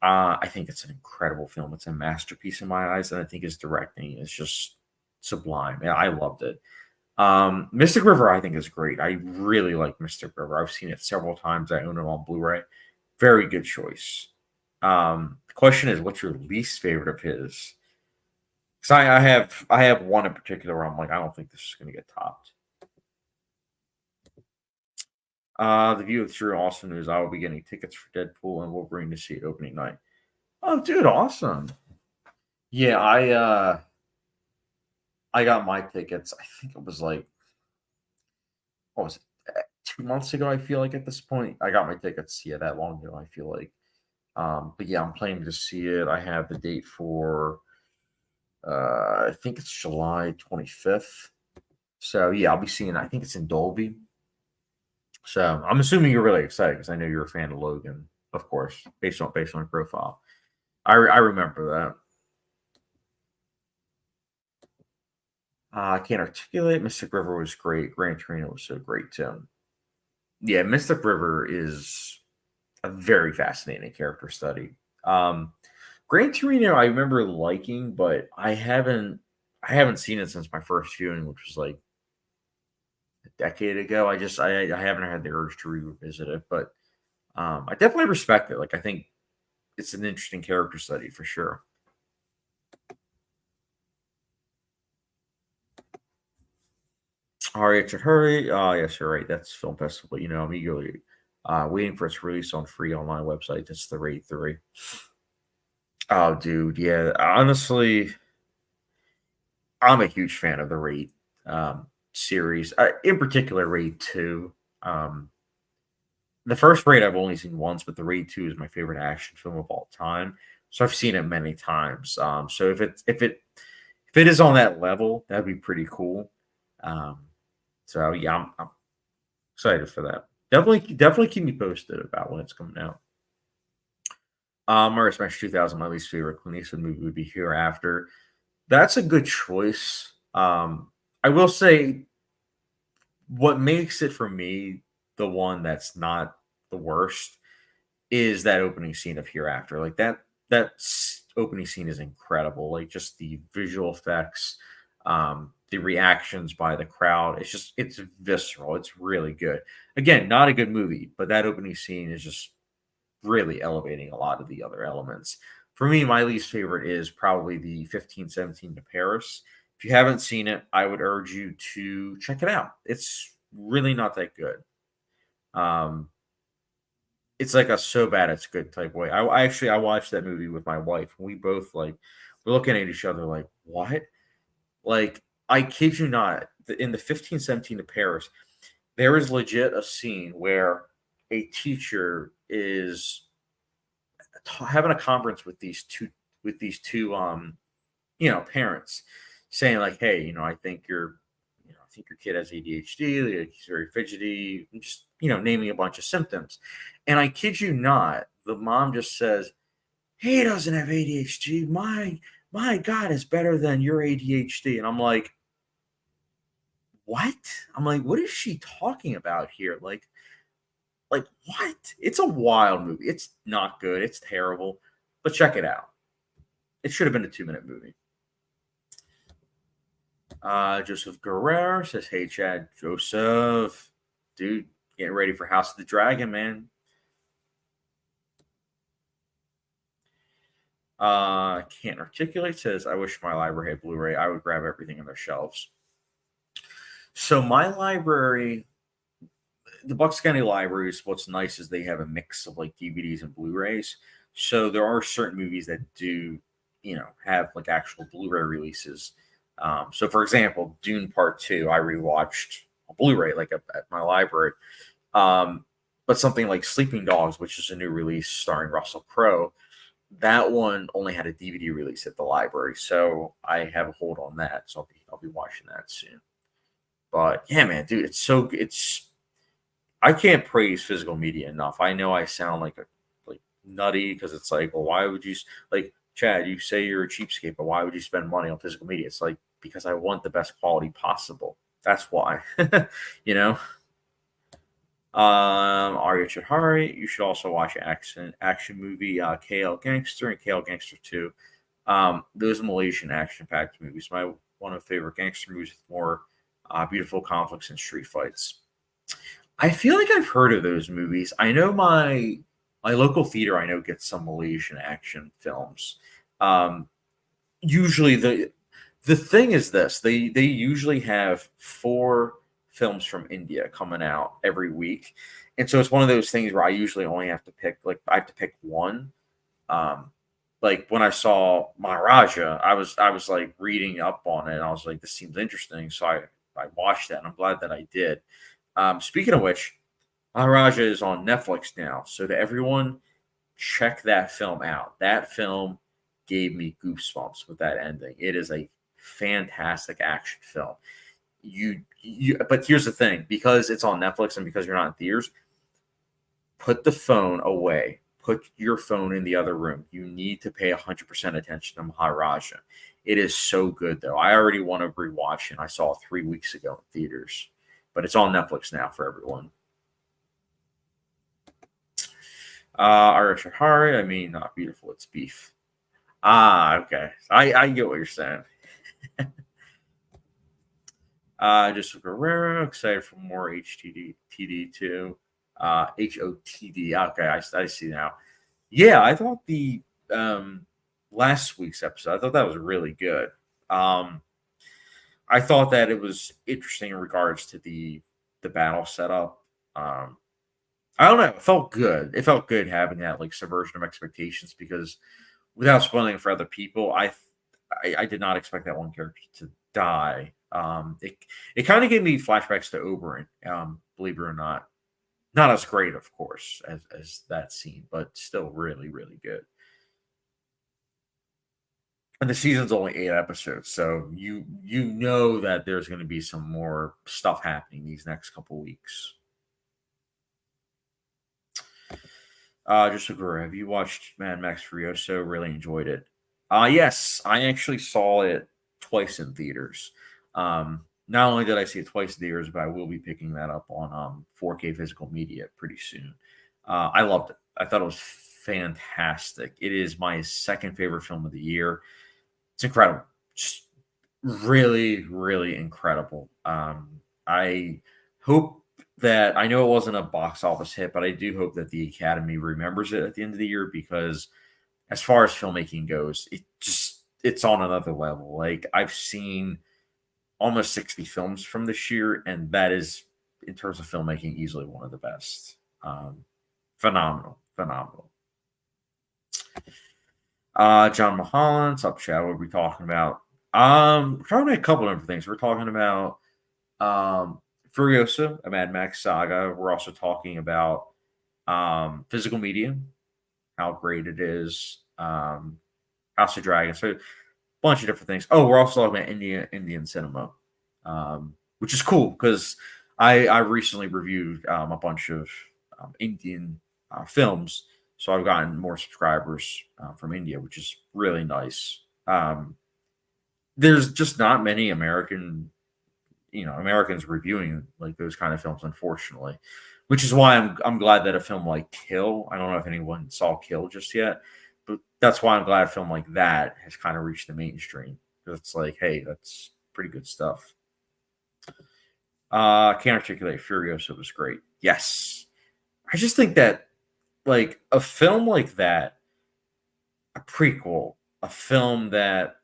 S1: I think it's an incredible film. It's a masterpiece in my eyes, and I think his directing is just sublime. Yeah, I loved it. Mystic River, I think, is great. I really like Mystic River. I've seen it several times. I own it on Blu-ray. Very good choice. The question is, what's your least favorite of his? Because I have one in particular where I'm like, I don't think this is going to get topped. The View of True awesome news. I will be getting tickets for Deadpool and Wolverine to see it opening night. Oh, dude, awesome. Yeah, I got my tickets. I think it was like what was it? 2 months ago. I feel like at this point, I got my tickets. Yeah, that long ago. I feel like. But yeah, I'm planning to see it. I have the date for I think it's July 25th. So yeah, I'll be seeing. I think it's in Dolby. So I'm assuming you're really excited because I know you're a fan of Logan, of course, based on your profile. I remember that. I can't articulate. Mystic River was great. Gran Torino was so great too. Yeah, Mystic River is a very fascinating character study. Um, Gran Torino, I remember liking, but I haven't seen it since my first viewing, which was like a decade ago. I haven't had the urge to revisit it, but I definitely respect it. Like I think it's an interesting character study for sure. Hurry, to hurry. Yes, you're right. That's film festival. I'm eagerly waiting for its release on free online website. That's the Raid 3. Oh, dude, yeah. Honestly, I'm a huge fan of the Raid series. In particular, Raid 2. The first Raid I've only seen once, but the Raid 2 is my favorite action film of all time. So I've seen it many times. So if it is on that level, that'd be pretty cool. Um, so yeah, I'm excited for that. Definitely keep me posted about when it's coming out. Murder Smash 2000, my least favorite Clint Eastwood movie would be Hereafter. That's a good choice. I will say what makes it for me the one that's not the worst is that opening scene of Hereafter. Like opening scene is incredible. Like just the visual effects, the reactions by the crowd. It's visceral. It's really good. Again, not a good movie, but that opening scene is just really elevating a lot of the other elements. For me, my least favorite is probably the 1517 to Paris. If you haven't seen it, I would urge you to check it out. It's really not that good. Um, it's like a so bad it's good type way. I watched that movie with my wife. And we both we're looking at each other like what? Like I kid you not. In the 1517 to Paris, there is legit a scene where a teacher is having a conference with these two parents saying like, hey, I think your kid has ADHD, like, he's very fidgety, just naming a bunch of symptoms. And I kid you not, the mom just says, "He doesn't have ADHD. My God is better than your ADHD." And I'm like, "What?" I'm like, "What is she talking about here?" Like what? It's a wild movie. It's not good. It's terrible. But check it out. It should have been a 2-minute movie. Joseph Guerrero says, "Hey Chad, Joseph, dude, getting ready for House of the Dragon, man." Can't articulate says, "I wish my library had Blu-ray. I would grab everything in their shelves." So my library, the Bucks County Libraries, what's nice is they have a mix of like DVDs and Blu-rays. So there are certain movies that do, have like actual Blu-ray releases. So for example, Dune Part Two, I rewatched a Blu-ray like at my library. Um, but something like Sleeping Dogs, which is a new release starring Russell Crowe, that one only had a DVD release at the library, so I have a hold on that. So I'll be watching that soon. But yeah, man, dude, it's so it's I can't praise physical media enough. I know I sound like nutty because it's like, well, why would you like Chad? You say you're a cheapskate, but why would you spend money on physical media? It's like because I want the best quality possible. That's why, you know. Arya Chihari. You should also watch action movie KL Gangster and KL Gangster 2. Those Malaysian action packed movies. My one of my favorite gangster movies with more beautiful conflicts and street fights. I feel like I've heard of those movies. I know my local theater. I know gets some Malaysian action films. Um, Usually the thing is this: they usually have 4 films from India coming out every week, and so it's one of those things where I usually only have to pick I have to pick one. Um, like when I saw Maharaja, I was like reading up on it, and I was like, this seems interesting, so I watched that, and I'm glad that I did. Speaking of which, Maharaja is on Netflix now, so to everyone, check that film out. That film gave me goosebumps with that ending. It is a fantastic action film. But here's the thing, because it's on Netflix and because you're not in theaters, put the phone away. Put your phone in the other room. You need to pay 100% attention to Maharaja. It is so good, though. I already want to rewatch it. I saw it 3 weeks ago in theaters, but it's on Netflix now for everyone. Arashihari, I mean, not beautiful, it's beef. Okay. I get what you're saying. Just Guerrero, excited for more HTD TD2. HOTD. Okay, I see now. Yeah, I thought the last week's episode, I thought that was really good. Um, I thought that it was interesting in regards to the battle setup. I don't know, it felt good. It felt good having that like subversion of expectations because without spoiling for other people, I did not expect that one character to die. It kind of gave me flashbacks to Oberyn, believe it or not. Not as great, of course, as that scene, but still really, really good. And the season's only 8 episodes, so you know that there's going to be some more stuff happening these next couple weeks. Just agree. Have you watched Mad Max Furiosa? Really enjoyed it. Yes, I actually saw it twice in theaters. Not only did I see it twice in theaters, but I will be picking that up on 4K physical media pretty soon. I loved it. I thought it was fantastic. It is my second favorite film of the year. It's incredible. Just really, really incredible. I hope that I know it wasn't a box office hit, but I do hope that the Academy remembers it at the end of the year because as far as filmmaking goes, it's on another level. Like I've seen almost 60 films from this year, and that is in terms of filmmaking easily one of the best. Phenomenal, phenomenal. John Mulholland, up chat. What are we talking about? We're talking about a couple of different things. We're talking about Furiosa, a Mad Max saga. We're also talking about physical media, how great it is. House of Dragons, so a bunch of different things. Oh, we're also talking about Indian cinema, which is cool because I recently reviewed a bunch of Indian films. So I've gotten more subscribers from India, which is really nice. There's just not many Americans reviewing like those kind of films, unfortunately. Which is why I'm glad that a film like Kill, I don't know if anyone saw Kill just yet, but that's why I'm glad a film like that has kind of reached the mainstream. Because it's like, hey, that's pretty good stuff. Can't articulate Furiosa was great. Yes. I just think that like a film like that, a prequel, a film that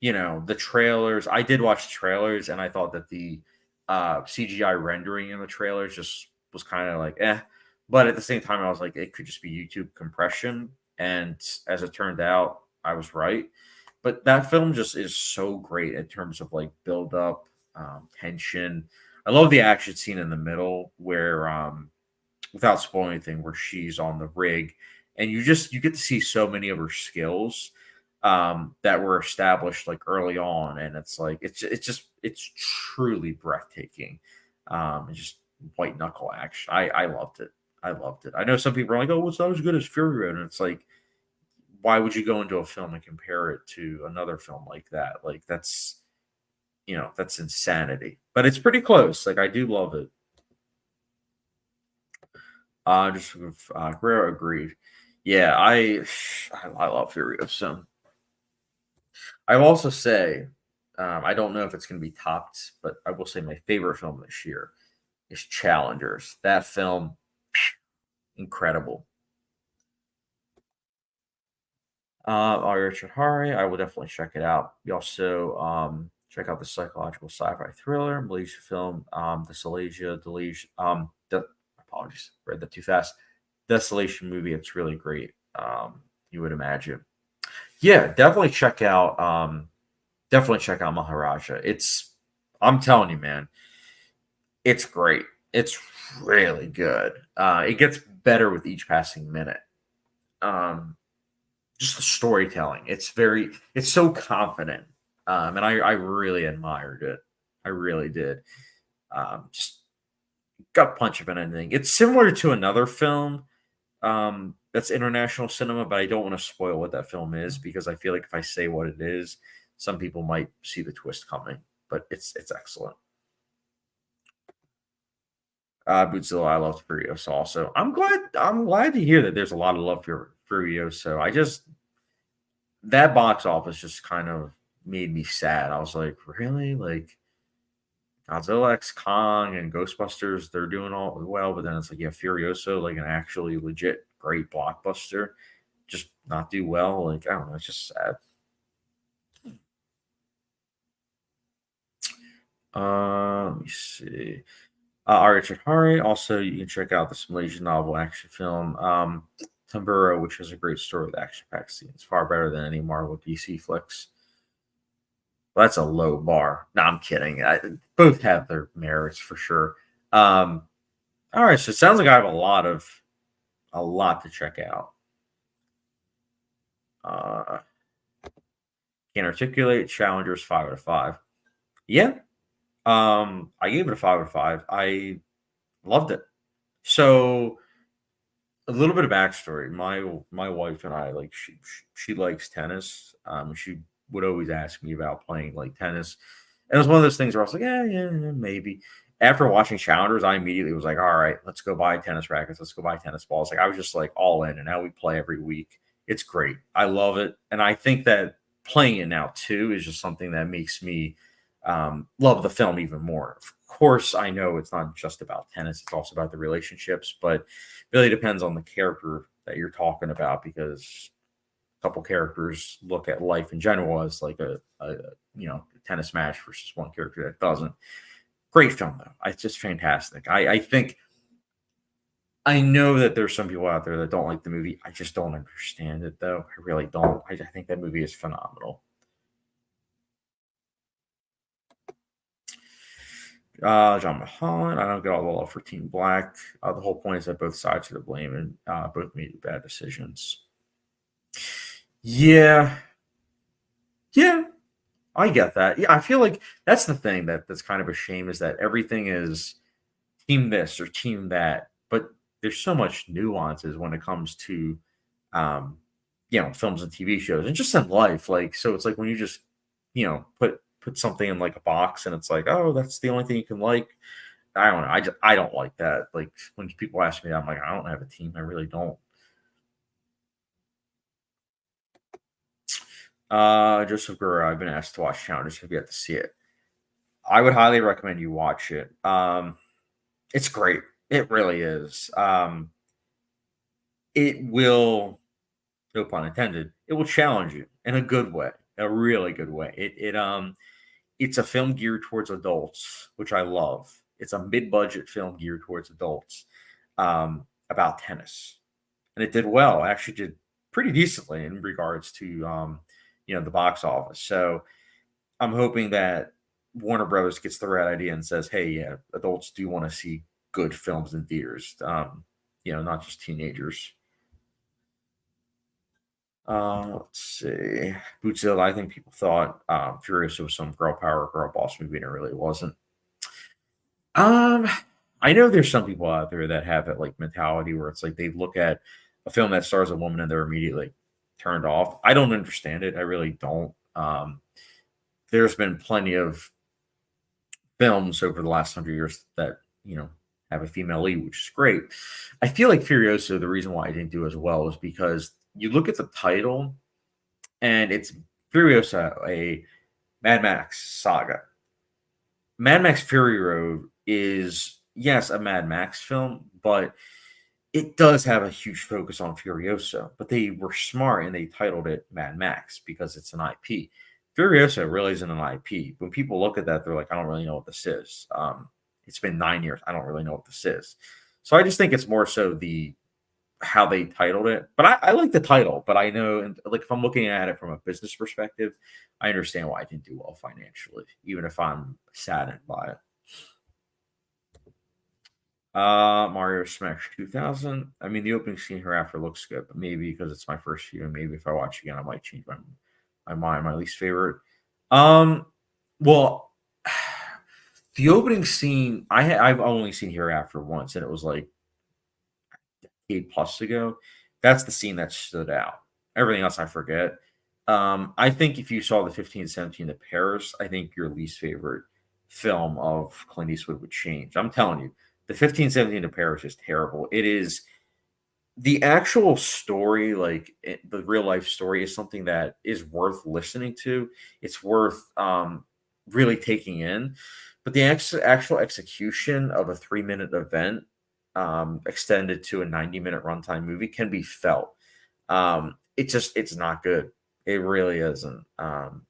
S1: the trailers. I did watch the trailers, and I thought that the CGI rendering in the trailers just was kind of like eh. But at the same time, I was like, it could just be YouTube compression. And as it turned out, I was right. But that film just is so great in terms of like build up, tension. I love the action scene in the middle where without spoiling anything, where she's on the rig, and you get to see so many of her skills that were established like early on, and it's like it's truly breathtaking. And just white knuckle action. I loved it. I loved it. I know some people are like, "Oh, it's not as good as Fury Road," and it's like, why would you go into a film and compare it to another film like that? Like that's insanity. But it's pretty close. Like I do love it. Just with Guerrero agreed. Yeah, I love Furiosa. I will also say, I don't know if it's going to be topped, but I will say my favorite film this year is Challengers. That film, incredible. Richard Hari, I will definitely check it out. You also check out the psychological sci-fi thriller Malaysia film, the Delusion. Apologies, read that too fast. Desolation movie. It's really great. You would imagine. Yeah, definitely check out Maharaja. I'm telling you, man, it's great. It's really good. It gets better with each passing minute. Um, just the storytelling. It's so confident. And I really admired it. I really did. Just gut punch of an ending. It's similar to another film that's international cinema, but I don't want to spoil what that film is because I feel like if I say what it is, some people might see the twist coming. But it's excellent. Bootzilla, I love Furiosa also. I'm glad to hear that there's a lot of love for Furiosa. I just that box office just kind of made me sad. I was like, really? Like Godzilla X Kong and Ghostbusters, they're doing all well, but then it's like, yeah, Furiosa, like an actually legit great blockbuster, just not do well. Like, I don't know, it's just sad. Let me see. Richard Hari. Also, you can check out this Malaysian novel action film, Tambura, which has a great story with action-packed scenes. Far better than any Marvel DC flicks. Well, that's a low bar. No, I'm kidding. Both have their merits for sure. Um, all right, so it sounds like I have a lot to check out. Uh, can articulate challengers 5 out of 5. Yeah. I gave it a 5 out of 5. I loved it. So a little bit of backstory. My wife and I like she likes tennis. She would always ask me about playing like tennis. And it was one of those things where I was like, yeah, maybe. After watching Challengers, I immediately was like, all right, let's go buy tennis rackets. Let's go buy tennis balls. Like I was just like all in, and now we play every week. It's great. I love it, and I think that playing it now too is just something that makes me love the film even more. Of course, I know it's not just about tennis; it's also about the relationships, but it really depends on the character that you're talking about because a couple characters look at life in general as like a tennis match versus one character that doesn't. Great film though. It's just fantastic. I think I know that there's some people out there that don't like the movie. I just don't understand it though. I really don't. I think that movie is phenomenal. John Mulholland. I don't get all the love for Team Black. The whole point is that both sides are to blame and both made bad decisions. Yeah, yeah, I get that. Yeah, I feel like that's the thing that's kind of a shame is that everything is team this or team that, but there's so much nuances when it comes to um, films and TV shows and just in life. Like, so it's like when you just, put something in like a box and it's like, oh, that's the only thing you can like. I don't know. I don't like that. Like when people ask me, I'm like, I don't have a team. I really don't. Joseph Gura, I've been asked to watch Challengers. Have yet to see it. I would highly recommend you watch it. It's great. It really is. It will, no pun intended, it will challenge you in a good way, a really good way. It's a film geared towards adults, which I love. It's a mid-budget film geared towards adults, about tennis, and it did well. It actually did pretty decently in regards to the box office. So I'm hoping that Warner Brothers gets the right idea and says, "Hey, yeah, adults do want to see good films in theaters, not just teenagers." Let's see. Bootzilla, I think people thought Furious was some girl power, girl boss movie, and it really wasn't. Um, I know there's some people out there that have that like mentality where it's like they look at a film that stars a woman and they're immediately turned off. I don't understand it. I really don't. There's been plenty of films over the last 100 years that have a female lead, which is great. I feel like Furiosa, the reason why I didn't do as well is because you look at the title and it's Furiosa, a Mad Max saga. Mad Max Fury Road is, yes, a Mad Max film, but it does have a huge focus on Furiosa. But they were smart and they titled it Mad Max because it's an IP. Furiosa really isn't an IP. When people look at that, they're like, I don't really know what this is. It's been 9 years. I don't really know what this is. So I just think it's more so the how they titled it. But I like the title, but I know, and like if I'm looking at it from a business perspective, I understand why I didn't do well financially, even if I'm saddened by it. Mario Smash 2000. I mean, the opening scene hereafter looks good, but maybe because it's my first view, and maybe if I watch again, I might change my mind. My least favorite. Um, well, the opening scene I've only seen hereafter once, and it was like 8 plus ago. That's the scene that stood out. Everything else I forget. I think if you saw the 1517 to Paris, I think your least favorite film of Clint Eastwood would change. I'm telling you, the 1517 to Paris is terrible. It is the actual story, like the real life story, is something that is worth listening to. It's worth really taking in. But the actual execution of a 3 minute event extended to a 90-minute runtime movie can be felt. It's not good. It really isn't.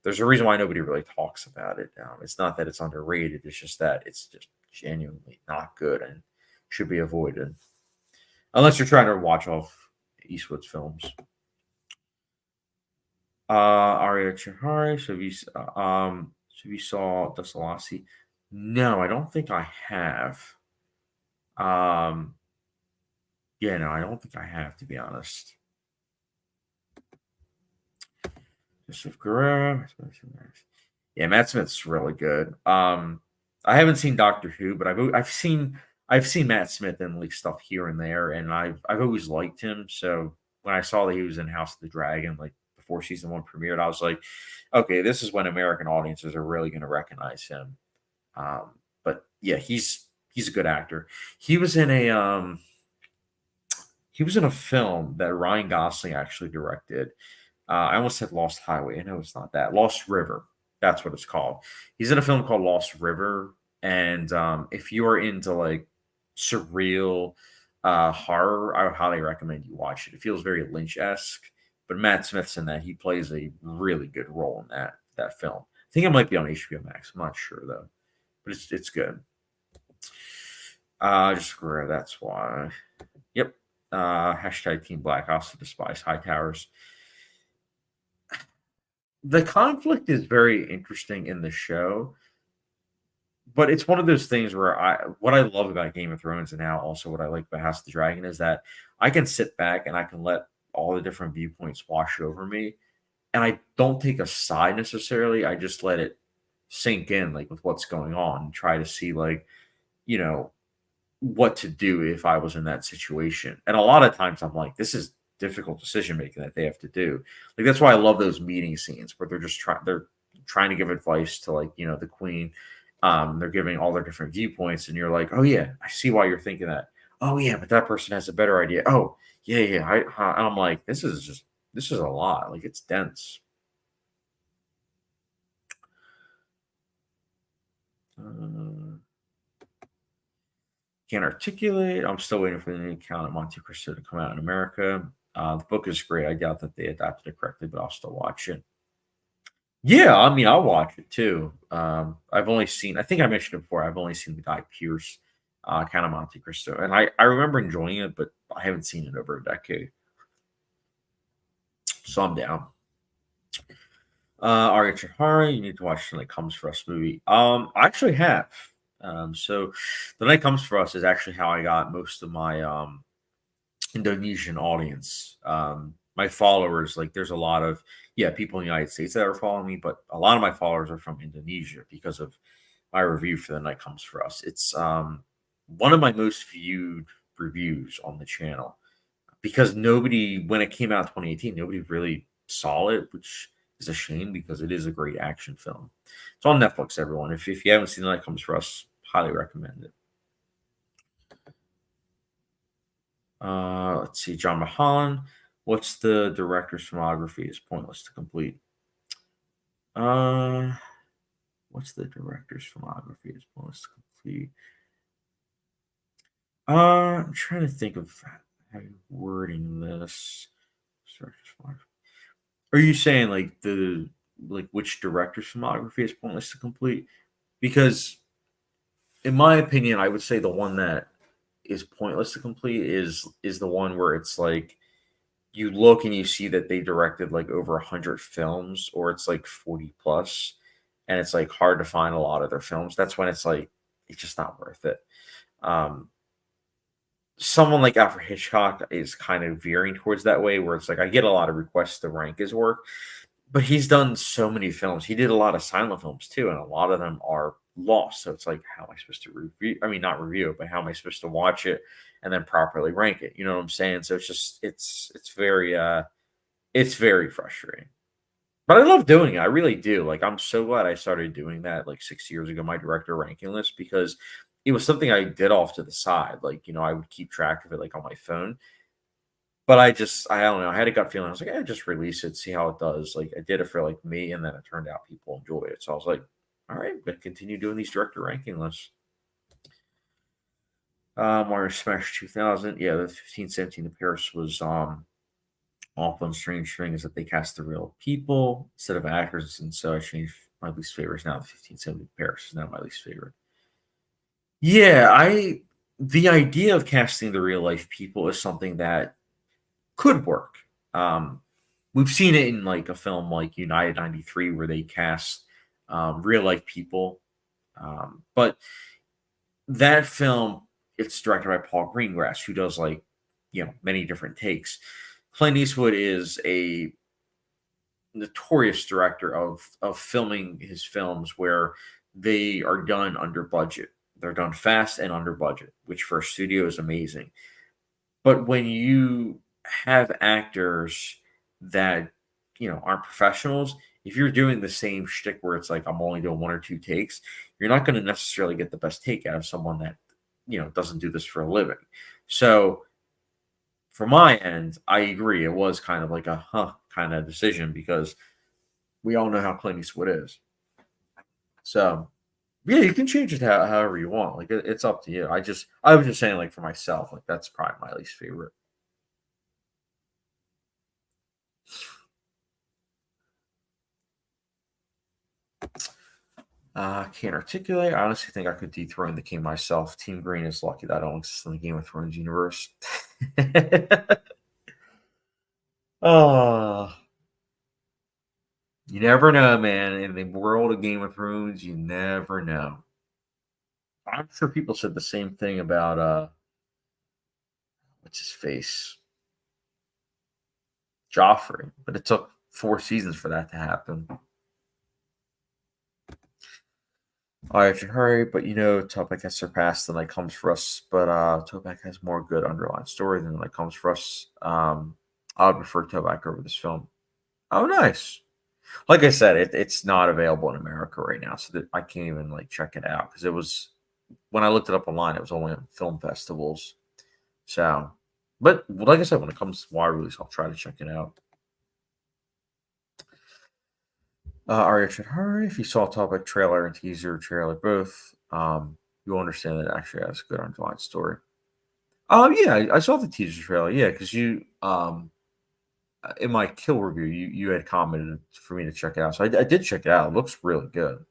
S1: There's a reason why nobody really talks about it. It's not that it's underrated. It's just that it's just genuinely not good and should be avoided unless you're trying to watch off Eastwood's films. Aria Chihari. So you saw Desalasi? No, I don't think I have. Um, yeah, no, I don't think I have, to be honest. Joseph Guerrero. Yeah, Matt Smith's really good. I haven't seen Doctor Who, but I've seen Matt Smith in like stuff here and there, and I've always liked him. So when I saw that he was in House of the Dragon, like before season one premiered, I was like, okay, this is when American audiences are really going to recognize him. But yeah, he's a good actor. He was in a he was in a film that Ryan Gosling actually directed. I almost said Lost Highway. I know it's not that. Lost River. That's what it's called. He's in a film called Lost River. And if you are into like surreal horror, I would highly recommend you watch it. It feels very Lynch esque, but Matt Smith's in that. He plays a really good role in that film. I think it might be on HBO Max. I'm not sure though, but it's good. Just Guerrero, that's why. Yep. Hashtag Team Black. I also despise high towers. The conflict is very interesting in the show, but it's one of those things where what I love about Game of Thrones and now also what I like about House of the Dragon is that I can sit back and I can let all the different viewpoints wash over me, and I don't take a side necessarily. I just let it sink in, like with what's going on, and try to see like you know what to do if I was in that situation. And a lot of times I'm like, this is difficult decision making that they have to do. Like that's why I love those meeting scenes where they're trying to give advice to like, the queen. They're giving all their different viewpoints, and you're like, oh yeah, I see why you're thinking that. Oh yeah, but that person has a better idea. Oh yeah, yeah. And I'm like, this is a lot. Like it's dense. Uh, Can't articulate. I'm still waiting for the new account of Monte Cristo to come out in America. The book is great. I doubt that they adapted it correctly, but I'll still watch it. Yeah, I mean, I'll watch it too. I've only seen, I think I mentioned it before, I've only seen the Guy Pearce Count of Monte Cristo. And I remember enjoying it, but I haven't seen it over a decade. So I'm down. Arya Chihara, you need to watch The Night Comes For Us movie. I actually have. So The Night Comes For Us is actually how I got most of my Indonesian audience. My followers, like there's a lot of people in the United States that are following me, but a lot of my followers are from Indonesia because of my review for The Night Comes For Us. It's one of my most viewed reviews on the channel because nobody, when it came out in 2018, nobody really saw it, which is a shame because it is a great action film. It's on Netflix, everyone. If you haven't seen The Night Comes For Us, highly recommend it. Let's see, John Mahalan. What's the director's filmography? Is pointless to complete. Uh, what's the director's filmography? Is pointless to complete. I'm trying to think of how you're wording this. Are you saying like which director's filmography is pointless to complete? Because in my opinion, I would say the one that is pointless to complete is the one where it's like you look and you see that they directed like over 100 films or it's like 40 plus and it's like hard to find a lot of their films. That's when it's like it's just not worth it. um Someone like Alfred Hitchcock is kind of veering towards that way where it's like I get a lot of requests to rank his work, but he's done so many films. He did a lot of silent films too, and a lot of them are lost. So it's like, how am I supposed to review? I mean, not review it, but how am I supposed to watch it and then properly rank it? You know what I'm saying? So it's just it's very frustrating. But I love doing it. I really do. Like I'm so glad I started doing that like 6 years ago, my director ranking list, because it was something I did off to the side. Like, I would keep track of it like on my phone. But I don't know. I had a gut feeling. I was like, just release it, see how it does. Like I did it for like me, and then it turned out people enjoy it. So I was like, all right, I'm gonna continue doing these director ranking lists. Mario Smash 2000. Yeah, the 1517 to Paris was often strange thing is that they cast the real people instead of actors, and so I changed my least favorites. Now the 1570 Paris is now my least favorite. Yeah, I the idea of casting the real life people is something that could work. Um, we've seen it in like a film like United 93 where they cast real life people. But that film, it's directed by Paul Greengrass, who does like, many different takes. Clint Eastwood is a notorious director of filming his films where they are done under budget. They're done fast and under budget, which for a studio is amazing. But when you have actors that aren't professionals, if you're doing the same shtick where it's like I'm only doing one or two takes, you're not going to necessarily get the best take out of someone that doesn't do this for a living. So for my end, I agree. It was kind of like a kind of decision because we all know how Clint Eastwood is. So yeah, you can change it however you want. Like it's up to you. I was just saying like for myself, like that's probably my least favorite. Can't articulate. I honestly think I could dethrone the king myself. Team Green is lucky that I don't exist in the Game of Thrones universe. Oh, you never know, man. In the world of Game of Thrones, you never know. I'm sure people said the same thing about what's his face, Joffrey, but it took 4 seasons for that to happen. I should hurry, but Topic has surpassed the night comes for us. But Topic has more good underlying story than the night comes for us. I would prefer Topic over this film. Oh, nice. Like I said, it's not available in America right now, so that I can't even like check it out because it was when I looked it up online, it was only on film festivals. So, but like I said, when it comes to wide release, I'll try to check it out. Arya should hurry. If you saw Topic trailer and teaser trailer both, you'll understand that it actually has a good underlying story. Oh yeah, I saw the teaser trailer. Yeah, because you in my kill review, you had commented for me to check it out, so I did check it out. It looks really good.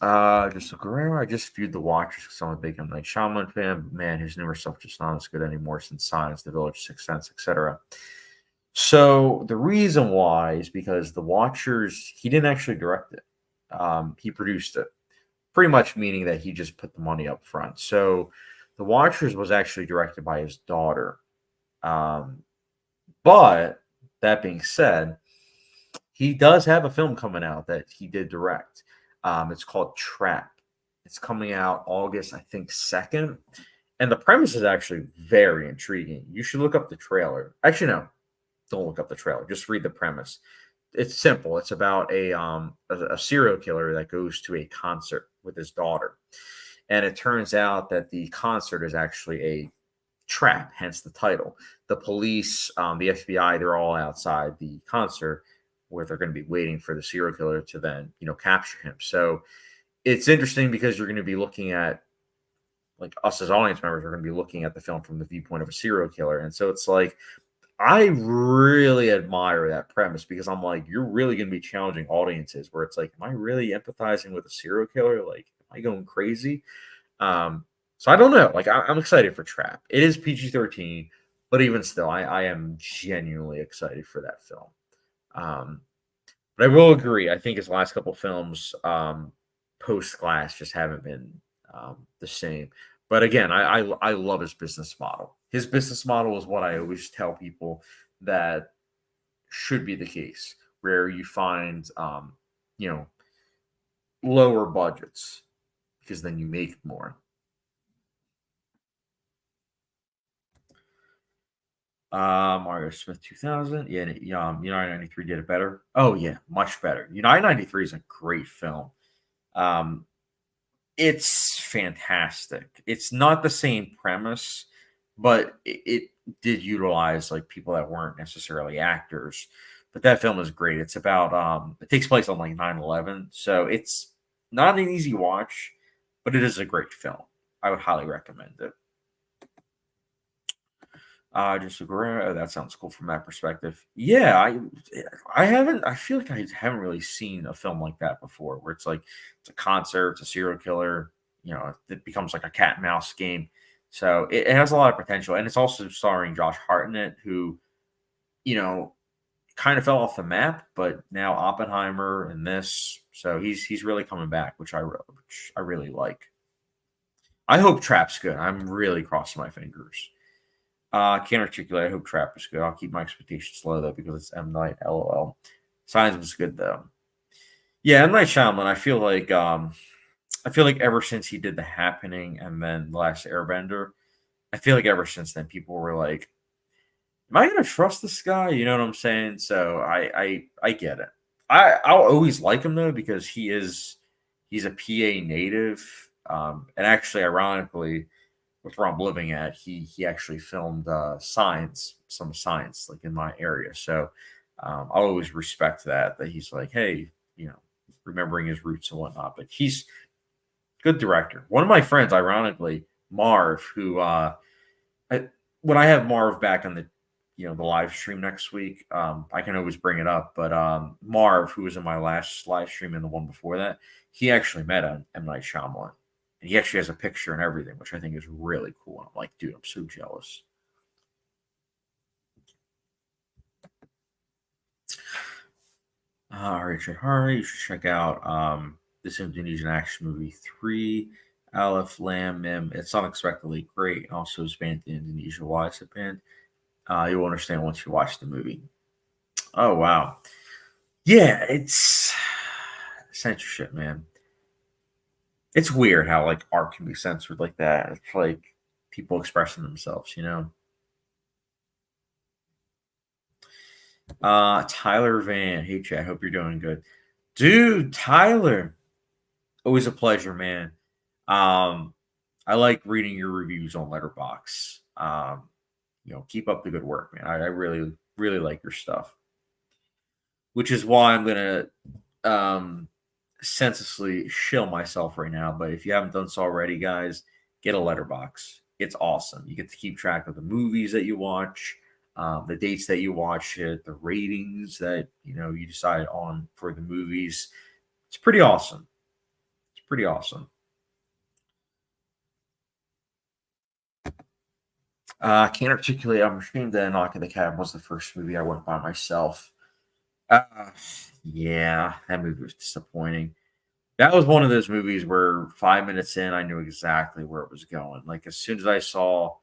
S1: Just look around. I just viewed The Watchers because I'm a big M. Night Shyamalan fan. But man, his newer stuff just not as good anymore since Signs, The Village, Sixth Sense, etc. So the reason why is because The Watchers, he didn't actually direct it. He produced it, pretty much meaning that he just put the money up front. So The Watchers was actually directed by his daughter. Um, but that being said, he does have a film coming out that he did direct. It's called Trap. It's coming out August, I think, 2nd. And the premise is actually very intriguing. You should look up the trailer. Actually, no, don't look up the trailer. Just read the premise. It's simple. It's about a serial killer that goes to a concert with his daughter. And it turns out that the concert is actually a trap, hence the title. The police, the FBI, they're all outside the concert where they're going to be waiting for the serial killer to then, capture him. So it's interesting because you're going to be looking at, like, us as audience members are going to be looking at the film from the viewpoint of a serial killer. And so it's like, I really admire that premise because I'm like, you're really going to be challenging audiences where it's like, am I really empathizing with a serial killer? Like, am I going crazy? So I don't know. Like I'm excited for Trap. It is PG-13, but even still, I am genuinely excited for that film. Um, but I will agree. I think his last couple films, post Glass, just haven't been the same. But again, I love his business model. His business model is what I always tell people that should be the case, where you find you know lower budgets because then you make more. Mario Smith 2000. Yeah, United 93 did it better. Oh yeah, much better. United 93 is a great film. Um, it's fantastic. It's not the same premise, but it did utilize like people that weren't necessarily actors. But that film is great. It's about it takes place on like 9/11, so it's not an easy watch, but it is a great film. I would highly recommend it. Just agree. Oh, that sounds cool from that perspective. Yeah, I haven't. I feel like I haven't really seen a film like that before, where it's like it's a concert, it's a serial killer. It becomes like a cat and mouse game. So it has a lot of potential, and it's also starring Josh Hartnett, who you know kind of fell off the map, but now Oppenheimer and this, so he's really coming back, which I really like. I hope Trap's good. I'm really crossing my fingers. Can't articulate. I hope Trap is good. I'll keep my expectations low though because it's M Night. LOL. Signs was good though. Yeah, M Night Shyamalan. I feel like ever since he did The Happening and then The Last Airbender, I feel like ever since then people were like, "Am I gonna trust this guy?" You know what I'm saying? So I get it. I'll always like him though because he's a PA native. And actually, ironically, with where I'm living at, he actually filmed some science like in my area. So I'll always respect that he's like, hey, remembering his roots and whatnot. But he's good director. One of my friends, ironically, Marv, who when I have Marv back on the live stream next week, I can always bring it up. But Marv, who was in my last live stream and the one before that, he actually met M Night Shyamalan. And he actually has a picture and everything, which I think is really cool. I'm like, dude, I'm so jealous. Richard Harley, you should check out this Indonesian action movie, Three Aleph Lam Mim. It's unexpectedly great. And also, it's banned in Indonesia. Why is it banned? You'll understand once you watch the movie. Oh, wow. Yeah, it's censorship, man. It's weird how like art can be censored like that. It's like people expressing themselves, you know. Tyler Van. Hey Chad, hope you're doing good. Dude, Tyler. Always a pleasure, man. Um, I like reading your reviews on Letterboxd. Keep up the good work, man. I really, really like your stuff. Which is why I'm gonna senselessly shill myself right now. But if you haven't done so already, guys, get a letterbox. It's awesome. You get to keep track of the movies that you watch, the dates that you watch it, the ratings that you decide on for the movies. It's pretty awesome. It's pretty awesome. I can't articulate. I'm ashamed that Knock at the Cabin was the first movie I went by myself. Uh, yeah, that movie was disappointing. That was one of those movies where 5 minutes in, I knew exactly where it was going. Like, as soon as I saw,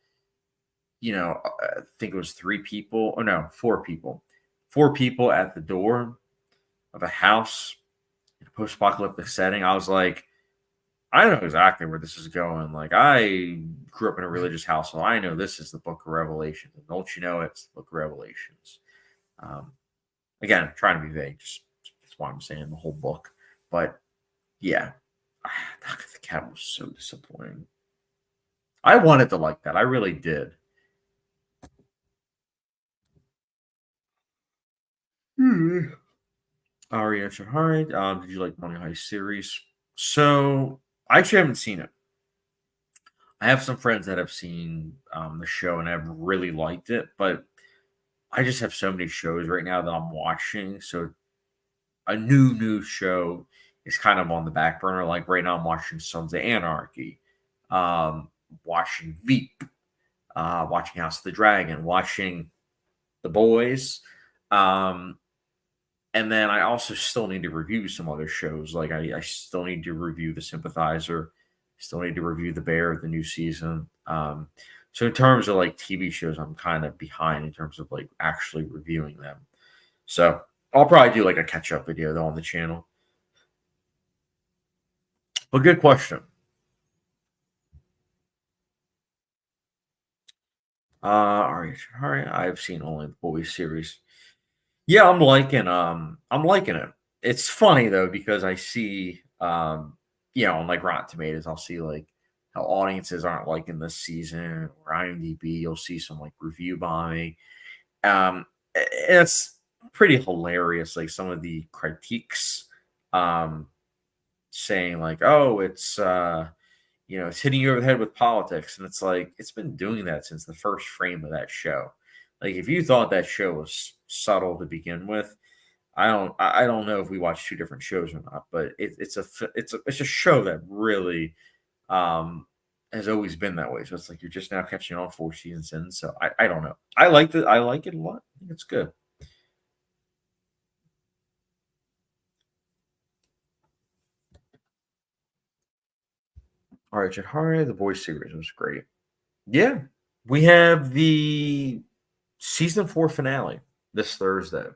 S1: I think it was 3 people or no, 4 people. 4 people at the door of a house in a post-apocalyptic setting, I was like, "I know exactly where this is going." Like, I grew up in a religious household. I know this is the Book of Revelation. And don't you know it's the Book of Revelations. Um, Again, trying to be vague, just that's why I'm saying the whole book. But yeah, the cat was so disappointing. I wanted to like that. I really did. Hmm. Aria Shahari, did you like Money Heist series? So I actually haven't seen it. I have some friends that have seen the show and have really liked it, but I just have so many shows right now that I'm watching. So a new show is kind of on the back burner. Like right now, I'm watching Sons of Anarchy, watching Veep, watching House of the Dragon, watching The Boys. Um, and then I also still need to review some other shows. Like I still need to review The Sympathizer, still need to review The Bear, the new season. So in terms of like TV shows, I'm kind of behind in terms of like actually reviewing them. So I'll probably do like a catch up video though on the channel. But good question. All right. I've seen only the Boys series. Yeah, I'm liking it. It's funny though because I see on like Rotten Tomatoes, I'll see like how audiences aren't liking this season or IMDb, you'll see some like review bombing. It's pretty hilarious, like some of the critiques um saying like, oh, it's hitting you over the head with politics. And it's like, it's been doing that since the first frame of that show. Like, if you thought that show was subtle to begin with, I don't know if we watch two different shows or not, but it's a show that really has always been that way. So it's like you're just now catching on 4 seasons in. So I don't know. I like it a lot. I think it's good. All right, Jahari, the Boys series was great. Yeah, we have the season 4 finale this Thursday.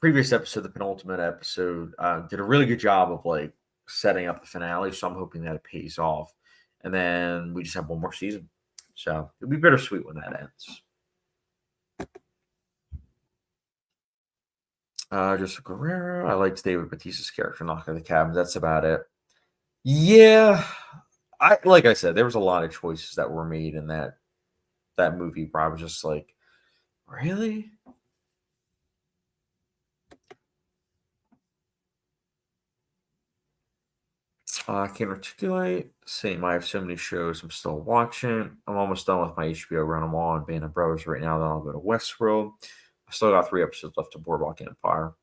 S1: Previous episode, the penultimate episode, did a really good job of like setting up the finale. So I'm hoping that it pays off, and then we just have one more season. So it'll be bittersweet when that ends. Just Guerrero. I liked David Batista's character, Knock at the Cabin. That's about it. Yeah, I like I said, there was a lot of choices that were made in that movie where I was just like, really? I can't articulate. Same. I have so many shows I'm still watching. I'm almost done with my HBO run. I'm on Band of Brothers right now. Then I'll go to Westworld. I still got 3 episodes left of Boardwalk Empire.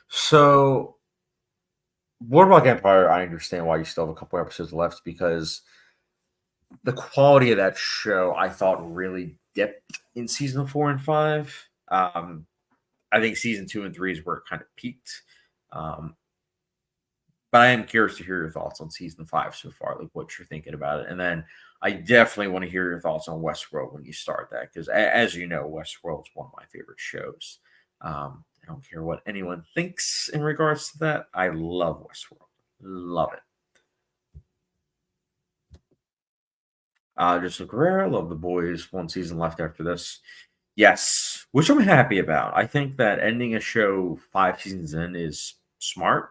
S1: So, Boardwalk Empire, I understand why you still have a couple episodes left because the quality of that show I thought really dipped in season 4 and 5. I think season 2 and 3 is where it kind of peaked. Um, But I am curious to hear your thoughts on season 5 so far, like what you're thinking about it. And then I definitely want to hear your thoughts on Westworld when you start that, because as you know, Westworld is one of my favorite shows. I don't care what anyone thinks in regards to that. I love Westworld. Love it. Just look rare. Love the boys. One season left after this. Yes, which I'm happy about. I think that ending a show 5 seasons in is smart.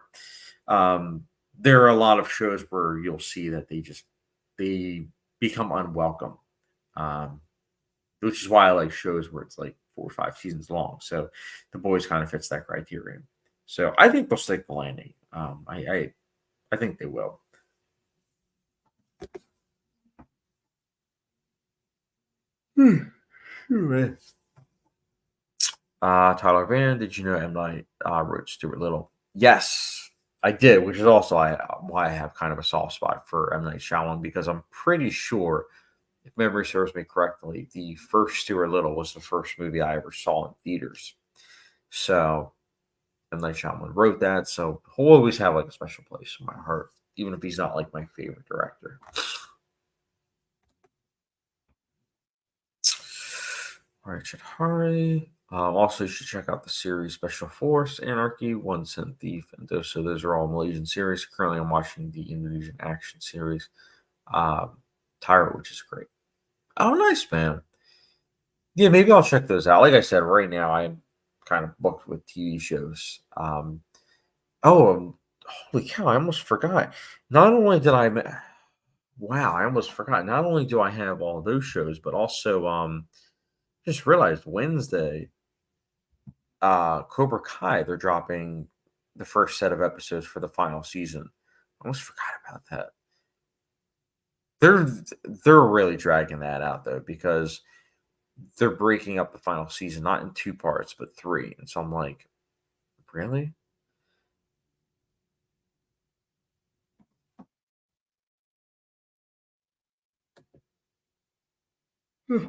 S1: There are a lot of shows where you'll see that they become unwelcome, um, which is why I like shows where it's like 4 or 5 seasons long. So the boys kind of fits that criterion. So I think they'll stick the landing. I think they will. Hmm. Tyler Van, did you know M. Night wrote Stuart Little? Yes, I did, which is also why I have kind of a soft spot for M. Night Shyamalan because I'm pretty sure, if memory serves me correctly, the first Stuart Little was the first movie I ever saw in theaters. So M. Night Shyamalan wrote that, so he'll always have like a special place in my heart, even if he's not like my favorite director. All right, Chidhari. Also, you should check out the series Special Force, Anarchy, One Cent Thief, and those are all Malaysian series. Currently, I'm watching the Indonesian action series, Tyro, which is great. Oh, nice, man. Yeah, maybe I'll check those out. Like I said, right now I'm kind of booked with TV shows. Oh, holy cow! I almost forgot. Not only did wow, I almost forgot. Not only do I have all those shows, but also just realized Wednesday, Cobra Kai, they're dropping the first set of episodes for the final season. I almost forgot about that. They're they're really dragging that out though because they're breaking up the final season not in 2 parts but three, and so I'm like, really? Hmm.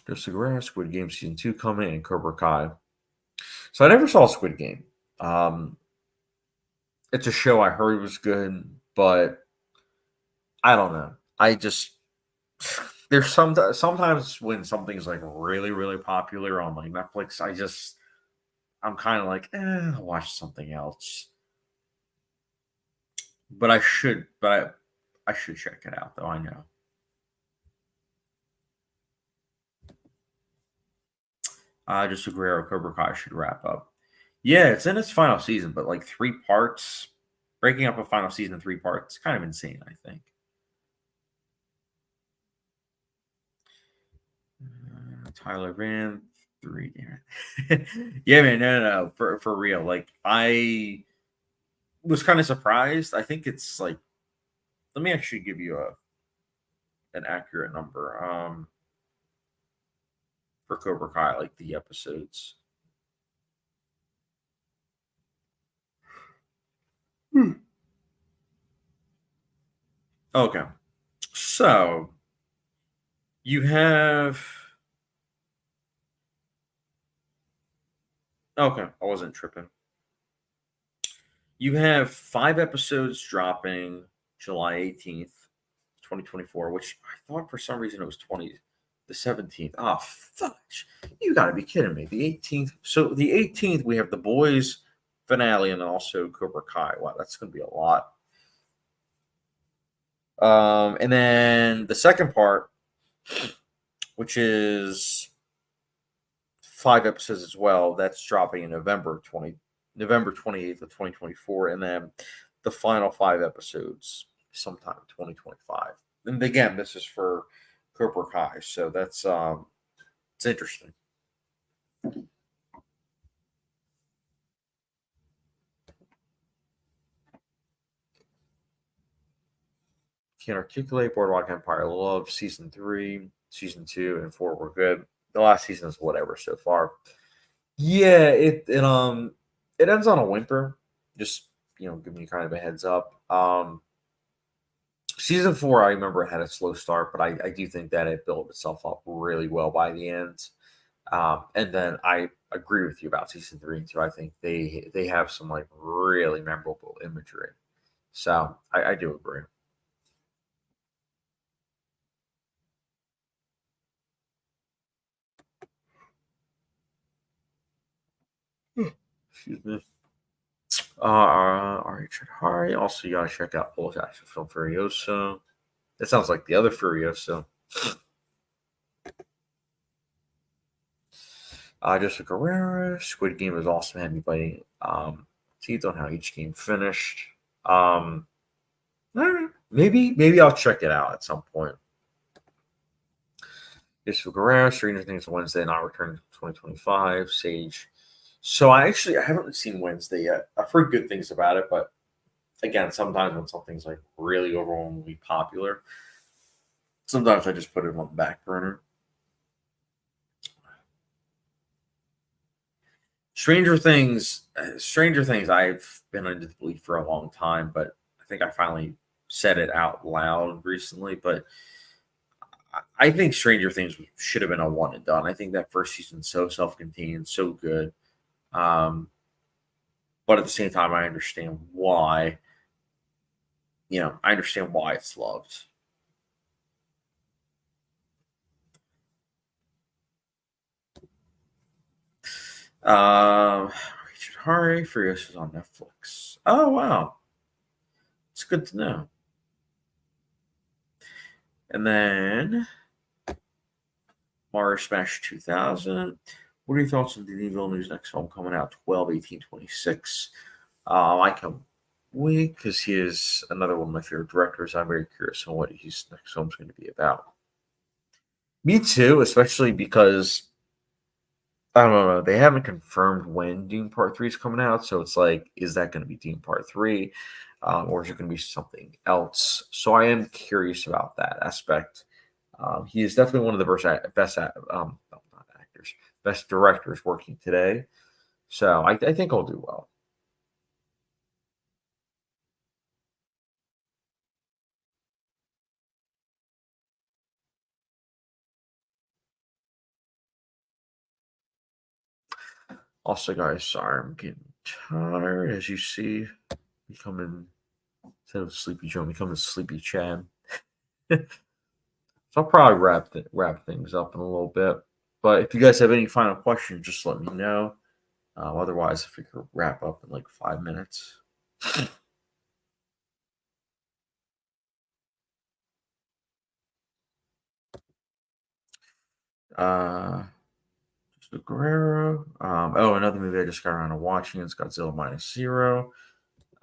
S1: There's the Squid Game season 2 coming and Cobra Kai. So I never saw Squid Game. Um, it's a show I heard was good, but I don't know. I just there's sometimes when something's like really popular on like Netflix, I'm kind of like, I'll watch something else. But I should check it out though. I know. Just a Guerrero Cobra Kai should wrap up. Yeah, it's in its final season, but like 3 parts, breaking up a final season in 3 parts, kind of insane. I think. Tyler Van, three. Yeah, man, no, for real. Like I was kind of surprised. I think it's like, let me actually give you an accurate number. For Cobra Kai, like the episodes. Hmm. Okay, so you have. Okay, I wasn't tripping. You have 5 episodes dropping July 18th, 2024, which I thought for some reason it was the 17th. Oh, fudge. You got to be kidding me. The 18th. So the 18th, we have the boys finale and also Cobra Kai. Wow, that's going to be a lot. And then the second part, which is 5 episodes as well, that's dropping in November 28th of 2024, and then the final 5 episodes sometime in 2025. And again, this is for Cobra Kai, so that's it's interesting. Can't articulate Boardwalk Empire. Love season 3, season 2, and 4 were good. The last season is whatever so far. Yeah, it ends on a whimper. Just giving you kind of a heads up. Season 4, I remember it had a slow start, but I do think that it built itself up really well by the end. And then I agree with you about season 3 and 2. I think they have some like really memorable imagery. So I do agree. Excuse me. Richard Hari. Also, you gotta check out Polish action film Furioso. That sounds like the other Furioso. Jessica Guerrero. Squid Game is awesome. Had me biting teeth on how each game finished. Um, maybe I'll check it out at some point. Jessica Guerrero. Stranger Things Wednesday, not returning to 2025. Sage. So I haven't seen Wednesday yet. I've heard good things about it, but again, sometimes when something's like really overwhelmingly popular, sometimes I just put it on the back burner. Stranger Things. I've been under the belief for a long time, but I think I finally said it out loud recently. But I think Stranger Things should have been a one and done. I think that first season's so self-contained, so good. Um, but at the same time, I understand why. I understand why it's loved. Um, Richard Hari, Furious is on Netflix. Oh wow, it's good to know. And then Mario Smash 2000. What are your thoughts on Denis Villeneuve's next film coming out 12/18/26? I can wait because he is another one of my favorite directors. I'm very curious on what his next film's going to be about. Me too, especially because I don't know. They haven't confirmed when Dune Part 3 is coming out, so it's like, is that going to be Dune Part 3, or is it going to be something else? So I am curious about that aspect. He is definitely one of the not actors, best directors working today. So I think I'll do well. Also, guys, sorry, I'm getting tired. As you see, becoming instead of Sleepy Joe, I'm becoming Sleepy Chad. So I'll probably wrap things up in a little bit. But if you guys have any final questions, just let me know. Otherwise, if we could wrap up in like 5 minutes. Uh, just Guerrero. Another movie I just got around to watching is Godzilla Minus Zero.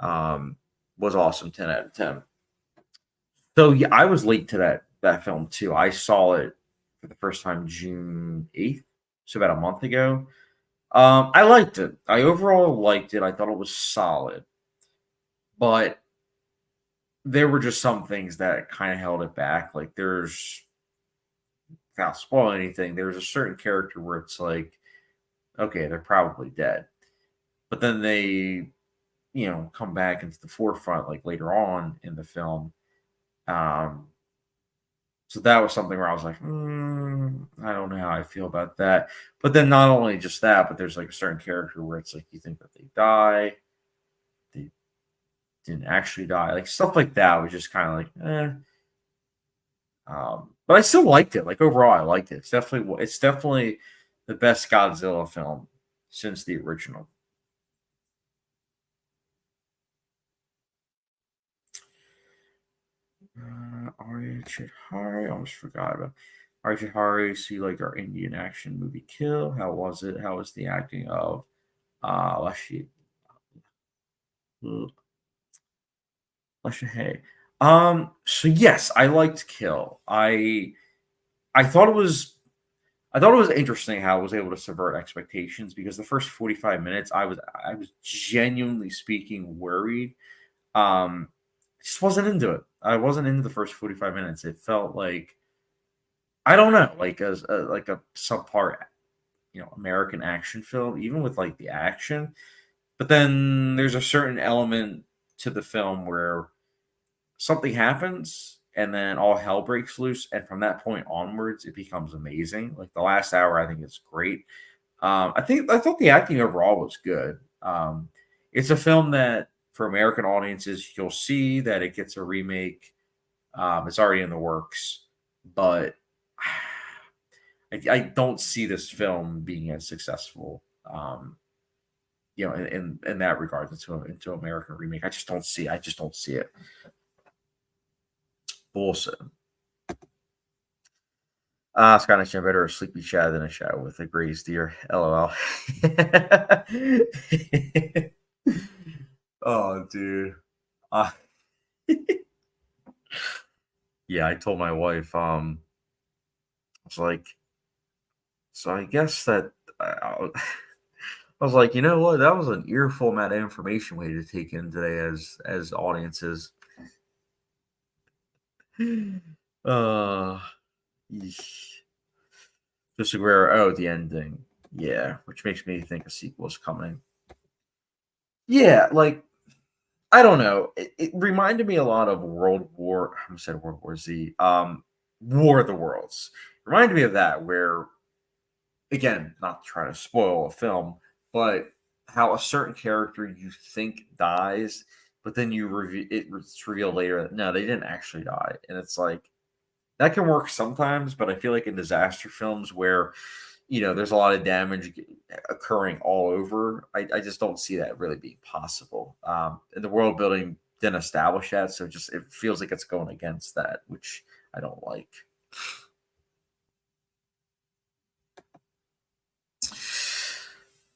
S1: Um, was awesome, 10 out of 10. So yeah, I was late to that film too. I saw it for the first time June 8th, so about a month ago. I liked it. I overall liked it. I thought it was solid, but there were just some things that kind of held it back. Like without spoiling anything, there's a certain character where it's like, okay, they're probably dead, but then they, come back into the forefront like later on in the film. Um, so that was something where I was like, I don't know how I feel about that. But then not only just that, but there's like a certain character where it's like you think that they die, they didn't actually die, like stuff like that was just kind of like, eh. But I still liked it. Like overall, I liked it. It's definitely the best Godzilla film since the original. Arya Chihari, I almost forgot about Arya Chihari. See, like our Indian action movie Kill. How was it? How was the acting of Lashi Hay? So yes, I liked Kill. I thought it was interesting how I was able to subvert expectations because the first 45 minutes I was genuinely speaking worried. I just wasn't into it. I wasn't into the first 45 minutes. It felt like I don't know, like like a subpar, American action film, even with like the action. But then there's a certain element to the film where something happens and then all hell breaks loose, and from that point onwards, it becomes amazing. Like the last hour, I think it's great. I thought the acting overall was good. It's a film that for American audiences, you'll see that it gets a remake. It's already in the works, but I don't see this film being as successful. in that regard into American remake. I just don't see. I just don't see it. Bullshit. Scott Nation better a sleepy Chad than a Chad with a grazed deer. LOL. Oh, dude. Uh, yeah, I told my wife. I was like, so I guess that I was like, you know what? That was an earful amount of information we had to take in today as audiences. Uh, Yeesh. Just where the ending, yeah, which makes me think a sequel is coming. Yeah, like I don't know. It reminded me a lot of World War. I said World War Z. War of the Worlds. Reminded me of that, where again, not to try to spoil a film, but how a certain character you think dies, but then it's revealed later that no, they didn't actually die, and it's like that can work sometimes, but I feel like in disaster films where there's a lot of damage occurring all over, I just don't see that really being possible. And the world building didn't establish that, so just it feels like it's going against that, which I don't like.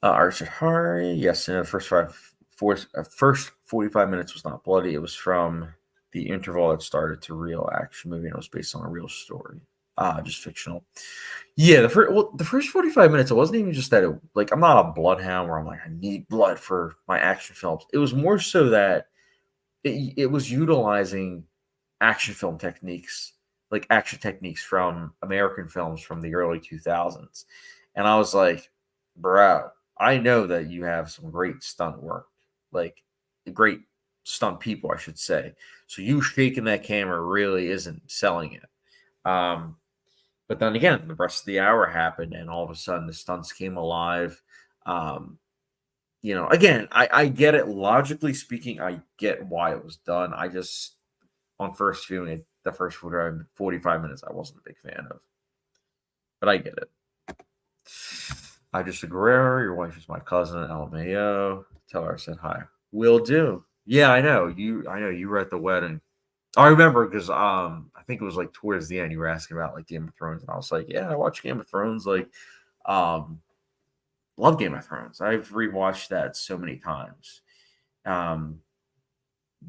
S1: Archer Hari, yes, in the first 45 minutes was not bloody. It was from the interval that started to real action movie, and it was based on a real story. Just fictional. Yeah, the first 45 minutes, it wasn't even just that I'm not a bloodhound where I'm like, I need blood for my action films. It was more so that it was utilizing action film techniques, like action techniques from American films from the early 2000s. And I was like, bro, I know that you have some great stunt work, like great stunt people, I should say. So you shaking that camera really isn't selling it. But then again, the rest of the hour happened, and all of a sudden the stunts came alive. Um, again, I get it. Logically speaking, I get why it was done. I just, on first viewing it, the first 45 minutes, I wasn't a big fan of. But I get it. I just Guerrero, your wife is my cousin, LMAO. Tell her I said hi. Will do. Yeah, I know. You were at the wedding. I remember because I think it was like towards the end you were asking about like Game of Thrones, and I was like, yeah, I watch Game of Thrones. Um, love Game of Thrones. I've rewatched that so many times. Um,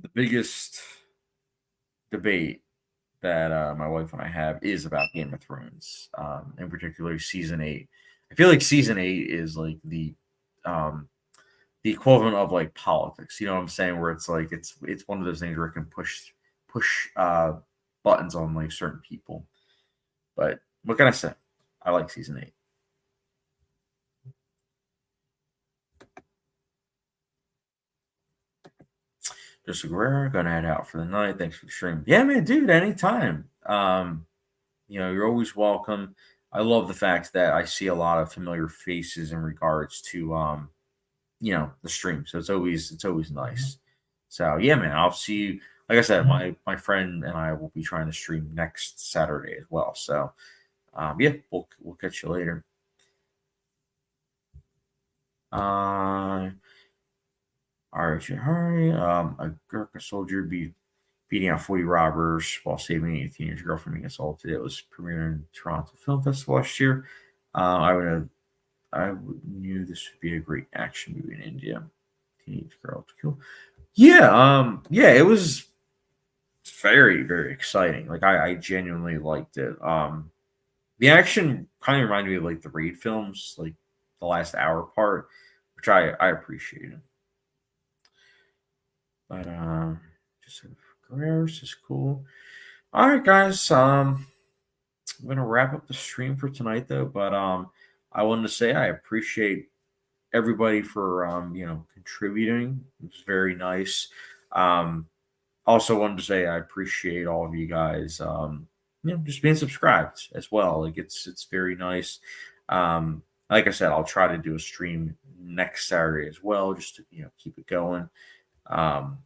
S1: the biggest debate that my wife and I have is about Game of Thrones, in particular season 8. I feel like season 8 is like um, the equivalent of like politics. You know what I'm saying? Where it's like it's one of those things where it can push buttons on like certain people. But what can I say? I like season 8. Just Guerrero, gonna head out for the night. Thanks for the stream. Yeah, man, dude, anytime. You're always welcome. I love the fact that I see a lot of familiar faces in regards to the stream. So it's always nice. So yeah, man, I'll see you. Like I said, my friend and I will be trying to stream next Saturday as well. So yeah, we'll catch you later. All right, hurry. A Gurkha soldier beating out 40 robbers while saving a teenage girl from being assaulted. It was premiered in Toronto Film Festival last year. I knew this would be a great action movie in India. Teenage girl to kill. Yeah, yeah, it was very, very exciting. Like I genuinely liked it. The action kind of reminded me of like the Raid films, like the last hour part, which I appreciated. But just sort of careers is cool. All right, guys. I'm gonna wrap up the stream for tonight, though. But I wanted to say I appreciate everybody for contributing. It was very nice. Also wanted to say I appreciate all of you guys. Just being subscribed as well. Like it's very nice. Like I said, I'll try to do a stream next Saturday as well, just to keep it going. Um,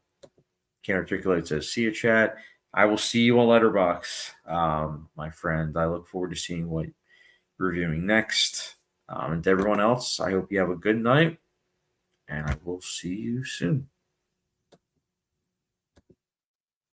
S1: can't articulate to see you, chat. I will see you on Letterboxd, my friend. I look forward to seeing what you're reviewing next. And to everyone else, I hope you have a good night. and I will see you soon.